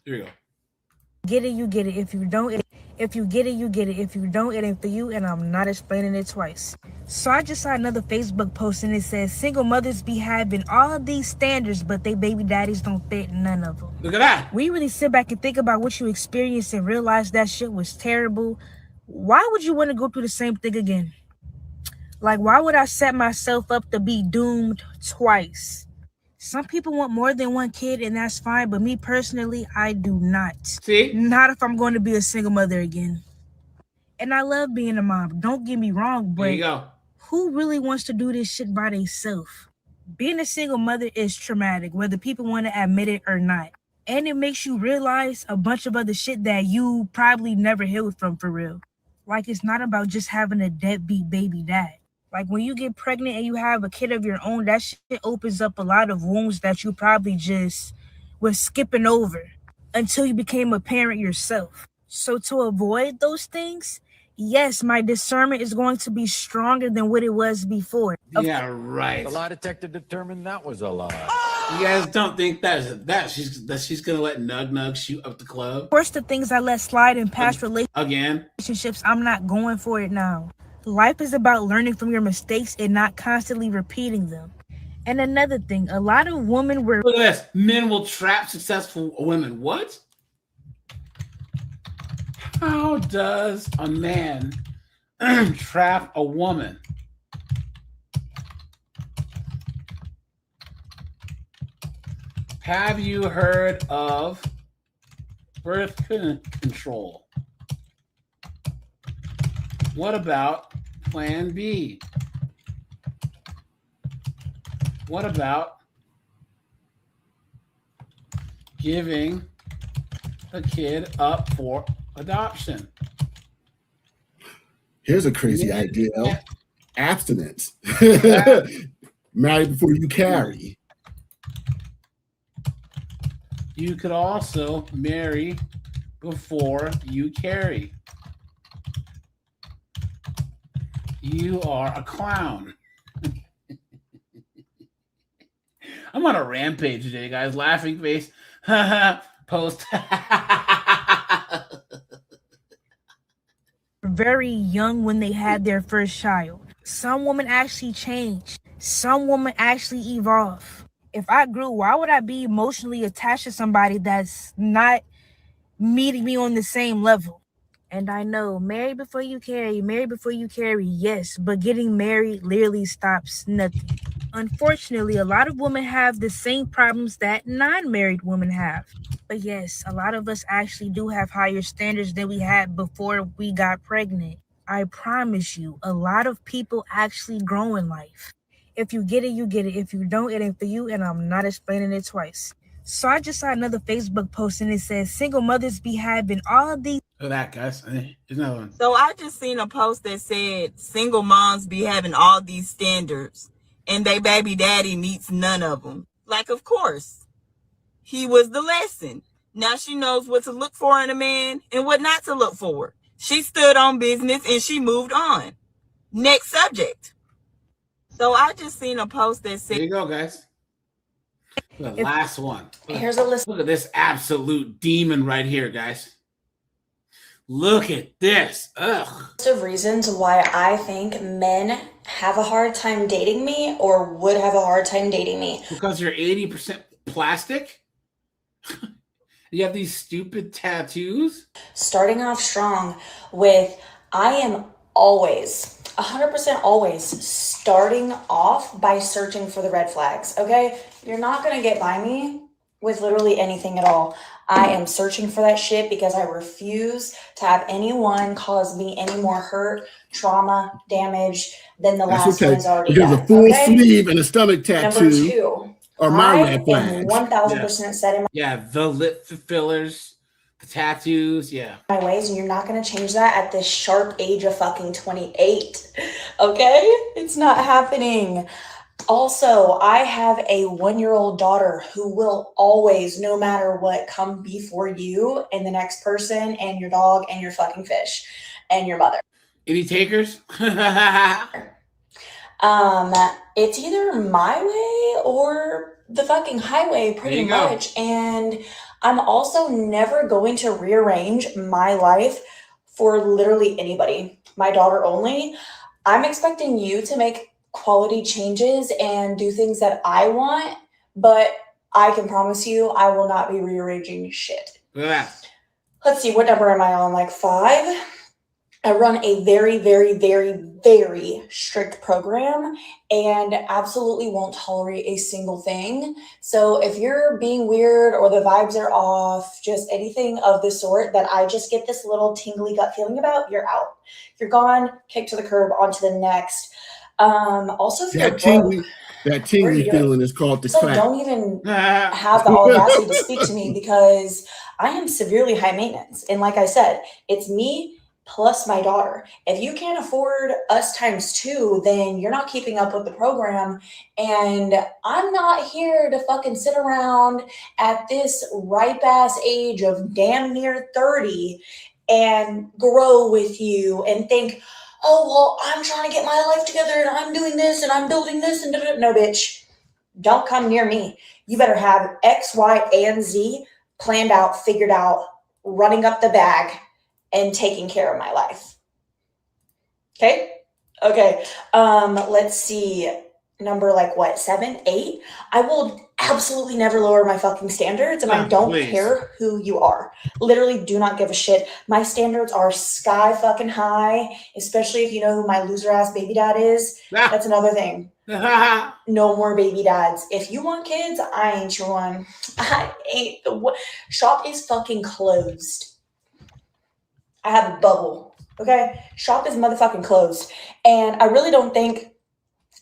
Here we go. Get it, you get it. If you don't, if you get it, you get it. If you don't, it ain't for you, and I'm not explaining it twice. So I just saw another Facebook post, and it says, single mothers be having all of these standards, but they baby daddies don't fit none of them. Look at that. When you really sit back and think about what you experienced and realize that shit was terrible, why would you want to go through the same thing again? Like, why would I set myself up to be doomed twice? Some people want more than one kid, and that's fine. But me personally, I do not. See? Not if I'm going to be a single mother again. And I love being a mom. Don't get me wrong, There but you go. who really wants to do this shit by themselves? Being a single mother is traumatic, whether people want to admit it or not. And it makes you realize a bunch of other shit that you probably never healed from for real. Like, it's not about just having a deadbeat baby dad. Like, when you get pregnant and you have a kid of your own, that shit opens up a lot of wounds that you probably just was skipping over until you became a parent yourself. So to avoid those things, yes, my discernment is going to be stronger than what it was before. Yeah, right. The lie detector determined that was a lie. You guys don't think that she's gonna let Nug shoot up the club? Of course, the things I let slide in past relationships, I'm not going for it now. Life is about learning from your mistakes and not constantly repeating them. And another thing, a lot of women were... Look at this. Men will trap successful women. What? How does a man trap a woman? Have you heard of birth control? What about Plan B? What about giving a kid up for adoption? Here's a crazy idea. Abstinence. Marry before you carry. You could also marry before you carry. You are a clown. I'm on a rampage today, guys. Laughing face. Post. Very young when they had their first child. Some women actually change. Some women actually evolve. If I grew, why would I be emotionally attached to somebody that's not meeting me on the same level? And I know, marry before you carry, yes, but getting married literally stops nothing. Unfortunately, a lot of women have the same problems that non-married women have. But yes, a lot of us actually do have higher standards than we had before we got pregnant. I promise you, a lot of people actually grow in life. If you get it, you get it. If you don't, it ain't for you, and I'm not explaining it twice. So I just saw another Facebook post, and it says, single mothers be having all of these... Look at that, guys. There's another one. So I just seen a post that said single moms be having all these standards and they baby daddy meets none of them. Like, of course, he was the lesson. Now she knows what to look for in a man and what not to look for. She stood on business and she moved on. Next subject. So I just seen a post that said... There you go, guys. The last one. Here's a list. Look at this absolute demon right here, guys. Look at this. Ugh. Of reasons why I think men have a hard time dating me or would have a hard time dating me. Because you're 80% plastic? You have these stupid tattoos? Starting off strong with, I am always, 100% always starting off by searching for the red flags, okay? You're not gonna get by me with literally anything at all. I am searching for that shit because I refuse to have anyone cause me any more hurt, trauma, damage than the last one has already Because done. a full Okay? sleeve and a stomach tattoo. Number two, Or my I red am flags. 1000% set in Yeah, the lip fillers, the tattoos, yeah. my ways, and you're not going to change that at this sharp age of fucking 28. Okay? It's not happening. Also, I have a 1-year-old daughter who will always, no matter what, come before you and the next person and your dog and your fucking fish and your mother. Any takers? It's either my way or the fucking highway pretty much. And I'm also never going to rearrange my life for literally anybody, my daughter only. I'm expecting you to make quality changes and do things that I want, but I can promise you I will not be rearranging shit. Look at that. Let's see, what number am I on? Like 5? I run a very, very, very, very strict program and absolutely won't tolerate a single thing. So if you're being weird or the vibes are off, just anything of the sort that I just get this little tingly gut feeling about, you're out. You're gone, kick to the curb, on to the next. Also, if you're broke, that tingly feeling is called the so clap. don't even have the audacity to speak to me because I am severely high maintenance. And like I said, it's me plus my daughter. If you can't afford us times 2, then you're not keeping up with the program. And I'm not here to fucking sit around at this ripe ass age of damn near 30 and grow with you and think, oh, well, I'm trying to get my life together and I'm doing this and I'm building this and da-da-da. No, bitch. Don't come near me. You better have X, Y, and Z planned out, figured out, running up the bag, and taking care of my life. Okay? Okay. Let's see. Number 7, 8. I will absolutely never lower my fucking standards, and I don't care who you are. Literally do not give a shit. My standards are sky fucking high, especially if you know who my loser ass baby dad is. That's another thing. No more baby dads. If you want kids, I ain't your one. I ain't the one. Shop is fucking closed. I have a bubble. Okay? Shop is motherfucking closed. And I really don't think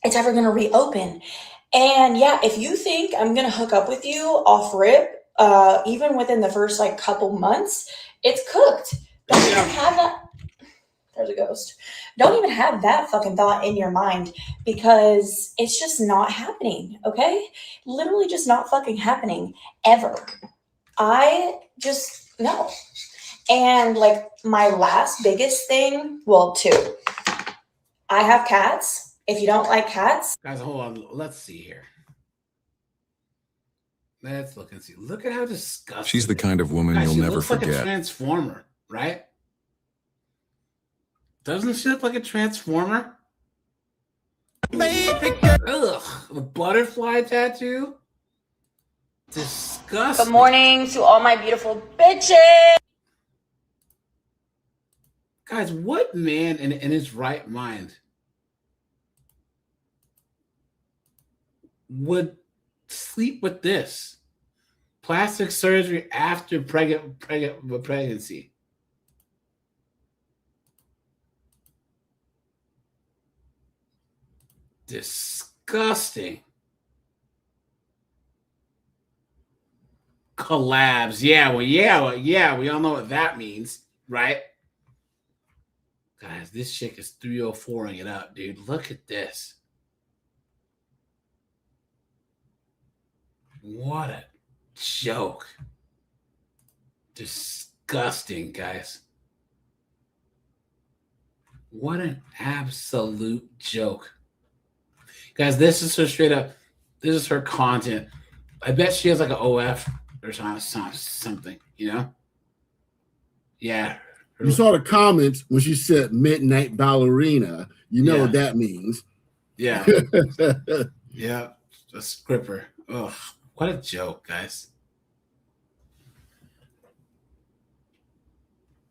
it's ever going to reopen. And yeah, if you think I'm going to hook up with you off rip, even within the first couple months, it's cooked. Don't even have that. There's a ghost. Don't even have that fucking thought in your mind because it's just not happening. Okay? Literally just not fucking happening ever. I just, no. And my last biggest thing, well, 2. I have cats. If you don't like cats. Guys, hold on. Let's see here. Let's look and see. Look at how disgusting. She's the kind of woman you'll never forget. Like a forget. transformer, right? Doesn't she look like a transformer? Ugh, the butterfly tattoo. Disgusting. Good morning to all my beautiful bitches. Guys, what man in his right mind would sleep with this? Plastic surgery after pregnancy. Disgusting. Collabs. Yeah, we all know what that means, right? Guys, this chick is 304ing it up, dude. Look at this. What a joke. Disgusting, guys. What an absolute joke. Guys, this is her straight up. This is her content. I bet she has an OF or something, you know? Yeah. You saw the comments when she said midnight ballerina. You know what that means. Yeah. Yeah. A scripper. Ugh. What a joke, guys.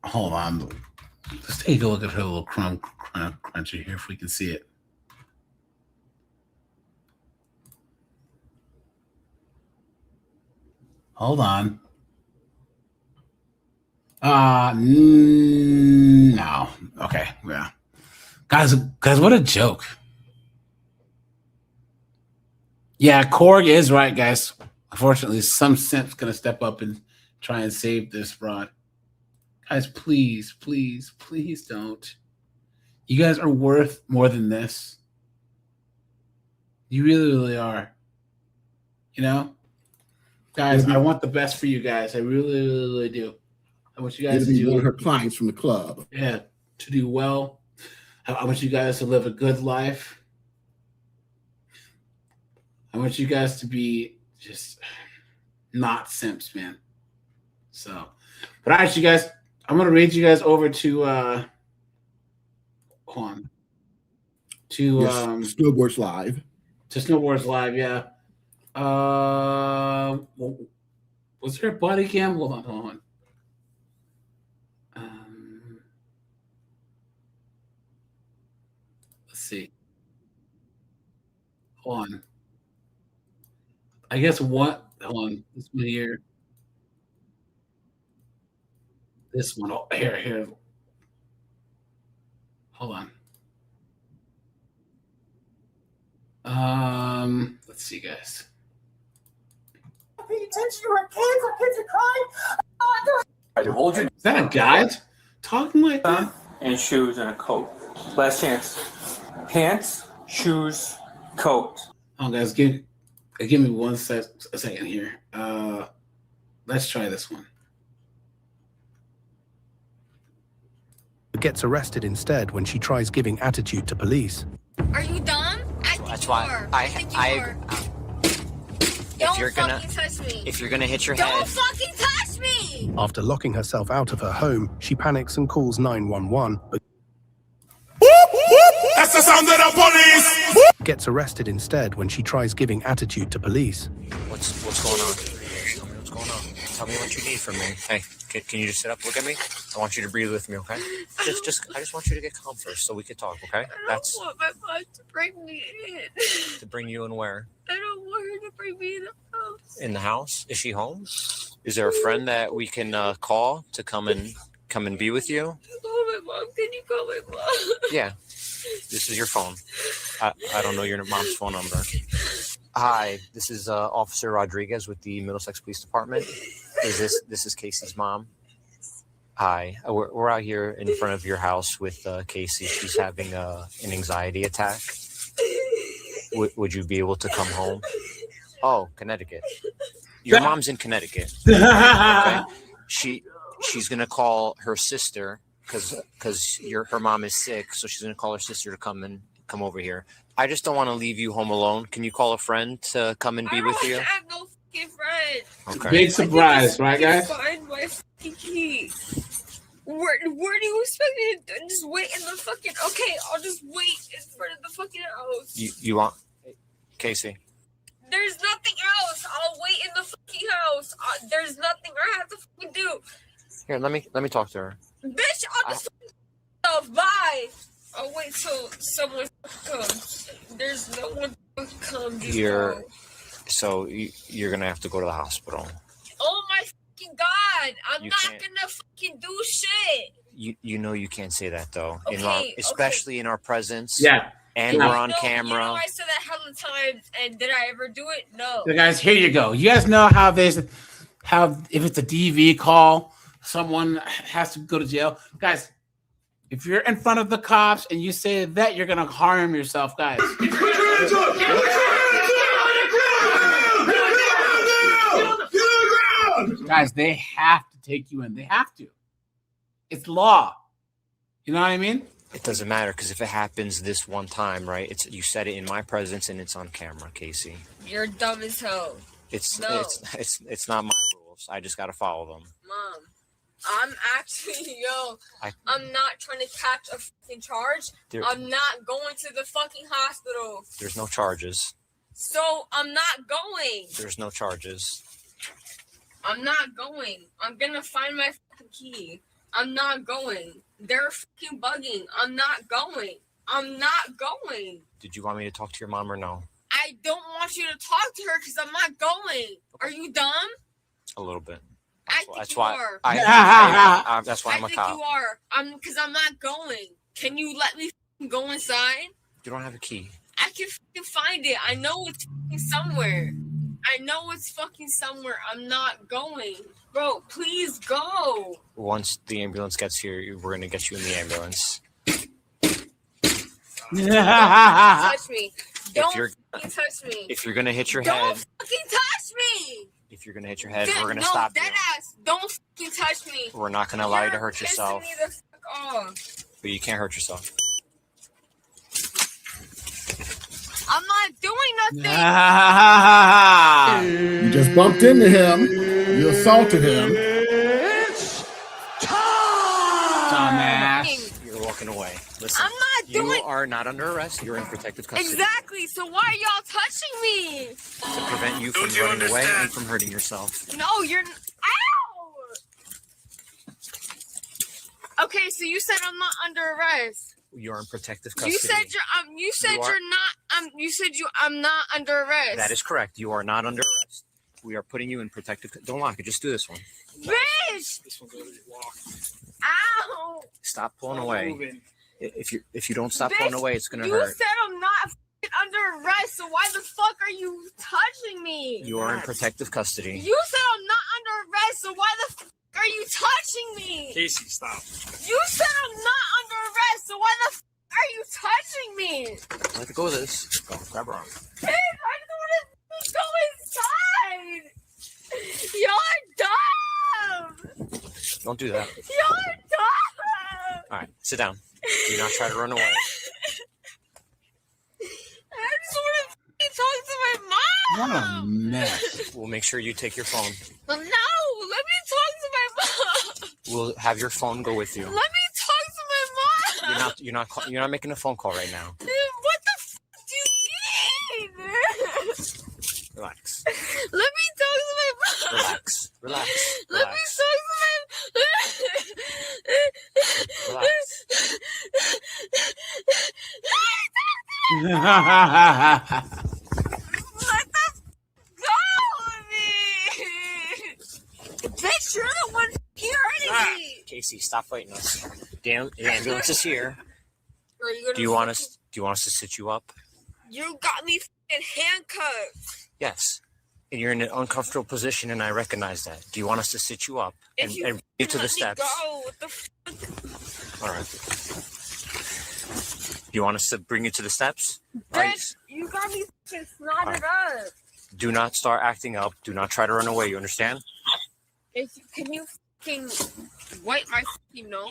Hold on. Let's take a look at her little cruncher here if we can see it. Hold on. No. Okay. Yeah. Guys, what a joke. Yeah, Korg is right, guys. Unfortunately, some simp's gonna step up and try and save this fraud. Guys, please, please, please don't. You guys are worth more than this. You really, really are. You know? Guys, I want the best for you guys. I really, really, really do. I want you guys to be do one of her clients from the club. Yeah, to do well. I want you guys to live a good life. I want you guys to be just not simps, man. So, but all right, you guys, I'm gonna read you guys over to hold on. To Snowboards Live. To Snowboards Live, yeah. Was there a body cam? Hold on. Let's see. Hold on. I guess what? Hold on. This one here. This one. Oh, here. Hold on. Let's see, guys. Pay attention to our kids. Our kids are crying. Is that a guy talking like that? And shoes and a coat. Last chance. Pants, shoes, coat. Oh, guys, give me a second here. Let's try this one. Gets arrested instead when she tries giving attitude to police. Are you dumb? That's why if you're gonna hit your head. Don't fucking touch me! After locking herself out of her home, she panics and calls 911, but That's the sound of the police! gets arrested instead when she tries giving attitude to police. What's going on? Tell me what's going on. Tell me what you need from me. Hey, can you just sit up, look at me? I want you to breathe with me, okay? I just want you to get calm first so we can talk, okay? I don't want my mom to bring me in. To bring you in where? I don't want her to bring me in the house. In the house? Is she home? Is there a friend that we can call to come and be with you? Call my mom. Can you call my mom? Yeah. This is your phone. I don't know your mom's phone number. Hi, this is Officer Rodriguez with the Middlesex Police Department. This is Casey's mom? Hi, we're out here in front of your house with Casey. She's having an anxiety attack. Would you be able to come home? Oh, Connecticut. Your mom's in Connecticut. Okay? She's gonna call her sister because her mom is sick, so she's gonna call her sister to come over here. I just don't want to leave you home alone. Can you call a friend to come and be with you? I have no fucking friend. Okay. Big surprise, right, guys? Find my fucking key. Where do you expect me to just wait in the fucking? Okay, I'll just wait in front of the fucking house. You want Casey? There's nothing else. I'll wait in the fucking house. There's nothing I have to fucking do. Here, let me talk to her. Bitch, I'll just fucking bye. I'll wait till someone comes. There's no one to come. So you're gonna have to go to the hospital. Oh my fucking god! I'm not gonna fucking do shit. You know you can't say that though. Okay, especially in our presence. Yeah. And we're on camera. You know I said that hella times, and did I ever do it? No. So guys, here you go. You guys know how if it's a DV call, someone has to go to jail. Guys, if you're in front of the cops and you say that, you're gonna harm yourself, guys. Guys, they have to take you in. They have to. It's law. You know what I mean? It doesn't matter because if it happens this one time, right? You said it in my presence and it's on camera, Casey. You're dumb as hell. It's not my rules. I just gotta follow them. Mom, I'm actually I'm not trying to catch a fucking charge. I'm not going to the fucking hospital. There's no charges. So I'm not going. There's no charges. I'm not going. I'm gonna find my fucking key. I'm not going. They're fucking bugging. I'm not going. I'm not going. Did you want me to talk to your mom or no? I don't want you to talk to her because I'm not going. Are you dumb? A little bit. That's why I'm a cop. You are. Because I'm not going. Can you let me go inside? You don't have a key. I can fucking find it. I know it's fucking somewhere. I'm not going. Bro, please go. Once the ambulance gets here, we're gonna get you in the ambulance. Don't touch me. Don't fucking touch me. If you're gonna hit your head. Don't fucking touch me. If you're gonna hit your head, we're gonna stop you. Deadass. Don't fucking touch me. We're not gonna allow you to hurt yourself. Me the fuck off. But you can't hurt yourself. I'm not doing nothing. You just bumped into him. You assaulted him. It's Dumbass. You're walking away. Listen, I'm not doing. You are not under arrest. You're in protective custody. Exactly. So why are y'all touching me? To prevent you from running away and from hurting yourself. No, you're. Ow! Okay, so you said I'm not under arrest. You're in protective custody. You said I'm not under arrest. That is correct. You are not under arrest. We are putting you in protective. Don't lock it. Just do this one. Bitch! This one's already locked. Ow! Stop pulling away. Moving. If you don't stop Bitch, pulling away, it's gonna you hurt. You said I'm not under arrest, so why the fuck are you touching me? You are in protective custody. You said I'm not under arrest, so why the fuck are you touching me? Casey, stop. You said I'm not under arrest, so why the fuck are you touching me? Let go of this. Go, grab her arm. Bitch, I don't want to go inside. Y'all are dumb. Don't do that. Y'all are dumb. All right, sit down. Do not try to run away. I just want to talk to my mom. What a mess. We'll make sure you take your phone. No, let me talk to my mom. We'll have your phone go with you. Let me talk to my mom. You're not making a phone call right now. What the f do you mean? Relax. Let me talk to my mom. Relax. Let me talk to my Relax. Let the go of me. Bitch, you're the one hurting me. Casey, stop fighting us. Damn, the ambulance is here. Are you gonna Do you want us to sit you up? You got me f***ing handcuffed. Yes. And you're in an uncomfortable position, and I recognize that. Do you want us to sit you up and bring you to the steps? Go. What the f***? All right. You want us to bring you to the steps? Bitch, you got me f***ing snotted up. Do not start acting up. Do not try to run away. You understand? Can you f***ing wipe my f***ing nose?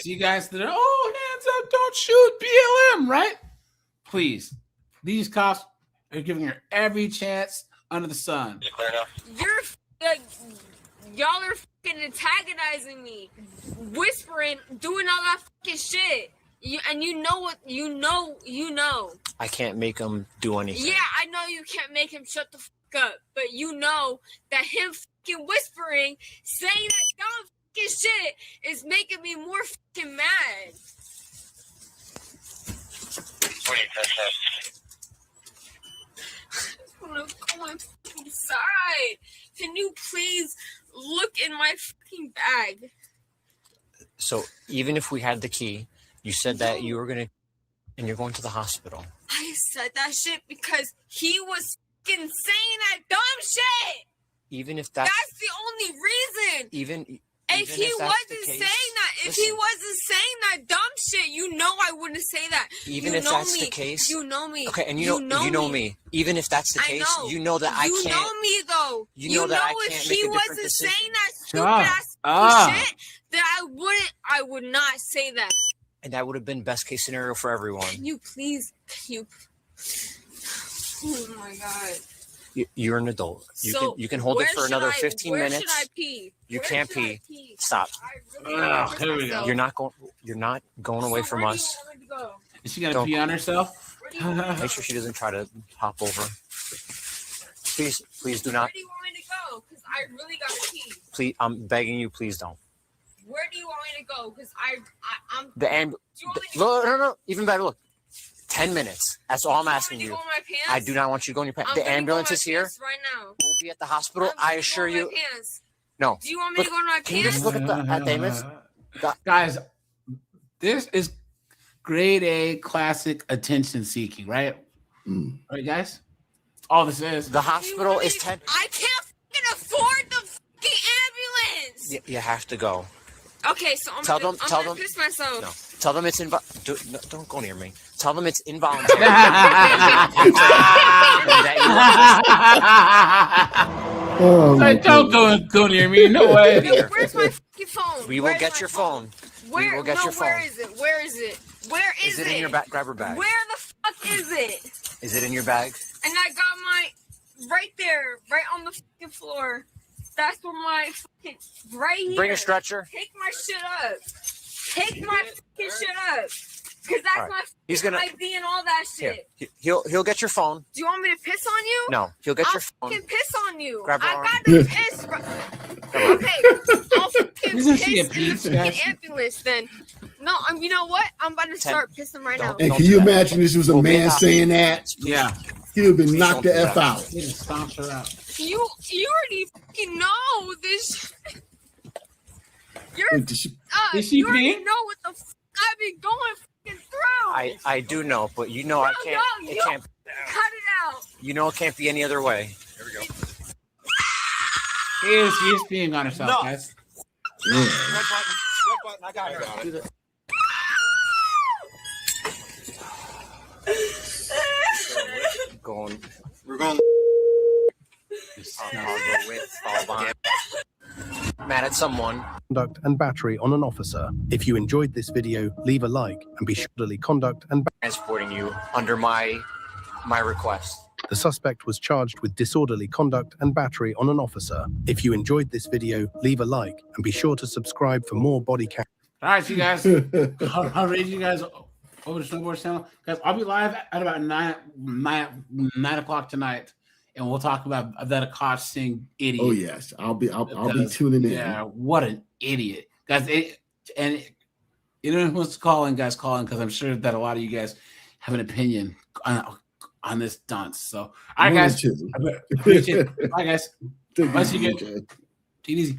See you guys that are, hands up, don't shoot, BLM, right? Please. These cops are giving her every chance under the sun. Y'all are fucking antagonizing me, whispering, doing all that fucking shit. You know what? You know. I can't make them do anything. Yeah, I know you can't make him shut the fuck up, but you know that him fucking whispering, saying that dumb fucking shit is making me more fucking mad. I want to go inside. Can you please look in my fucking bag? So even if we had the key, you said that you were going to, and you're going to the hospital. I said that shit because he was fucking saying that dumb shit. Even if that's the only reason. If he wasn't saying that, if he wasn't saying that dumb shit, you know I wouldn't say that. Even if that's the case, you know me. Okay, and you know me. Even if that's the case, you know that I can't. You know me though. You know that I can't if make he a different wasn't decision. saying that stupid ass shit, then I would not say that. And that would have been best case scenario for everyone. Can you please? Oh my god. You're an adult. You can hold it for another 15 minutes. Where should I pee? You can't pee. Stop. Here we go. You're not going away from us. Is she gonna pee on herself? Make sure she doesn't try to hop over. Please do not. Where do you want me to go? Because I really gotta pee. Please, I'm begging you. Please don't. Where do you want me to go? Because I'm. No. Even better. Look. 10 minutes. That's all I'm asking you. I do not want you to go in your pants. The ambulance is here. Right now. We'll be at the hospital. I assure you. No. Do you want me to go in my pants? Can you just look at the ambulance? Guys, this is grade A classic attention seeking, right? Right, guys? All this is. The hospital is 10. I can't fucking afford the fucking ambulance. You have to go. Okay, so I'm gonna piss myself. No. Tell them it's don't go near me. Tell them it's involuntary. Don't go near me. No way. Where's my fucking phone? We will get your phone. Where? We will get your phone. Where is it? Where is it? Where is it? Is it in your bag? Grab her bag. Where the fuck is it? Is it in your bag? And I got my right there, right on the fucking floor. That's where my fucking right here. Bring a stretcher. Take my shit up. Take my fucking shit up. Because that's my ID and all that shit. Here, he'll get your phone. Do you want me to piss on you? No, he'll get your phone. I'll fucking piss on you. Grab her I arm. got to piss. Okay, I'll fucking Isn't she a piss in the pizza? fucking ambulance then. No, you know what? I'm about to start pissing right now. And can you imagine this was a man saying that? Yeah. He would have been knocked the F out. He just stomped her out. You already fucking know this. Wait, did she- You already know what the fuck I've been going fucking through. I do know, but you know I can't. No, It you can't. cut it out. You know it can't be any other way. Here we go. She is peeing on herself, No. guys. Yeah. Red button. I got it. We're going. I'll go with Alban. Mad at someone. Conduct and battery on an officer. If you enjoyed this video, leave a like and be sure to disorderly conduct and Transporting you under my request. The suspect was charged with disorderly conduct and battery on an officer. If you enjoyed this video, leave a like and be sure to subscribe for more body cam. All right, you guys. I'll raise you guys over the Snowboard channel. Guys, I'll be live at about 9 o'clock tonight, and we'll talk about that accosting idiot. Oh yes, I'll be tuning in. Yeah, what an idiot, guys! And anyone who wants to call in, guys, call in, because I'm sure that a lot of you guys have an opinion on this dunce. So, all right, guys, appreciate it. Bye, guys. Take it easy. Take it easy.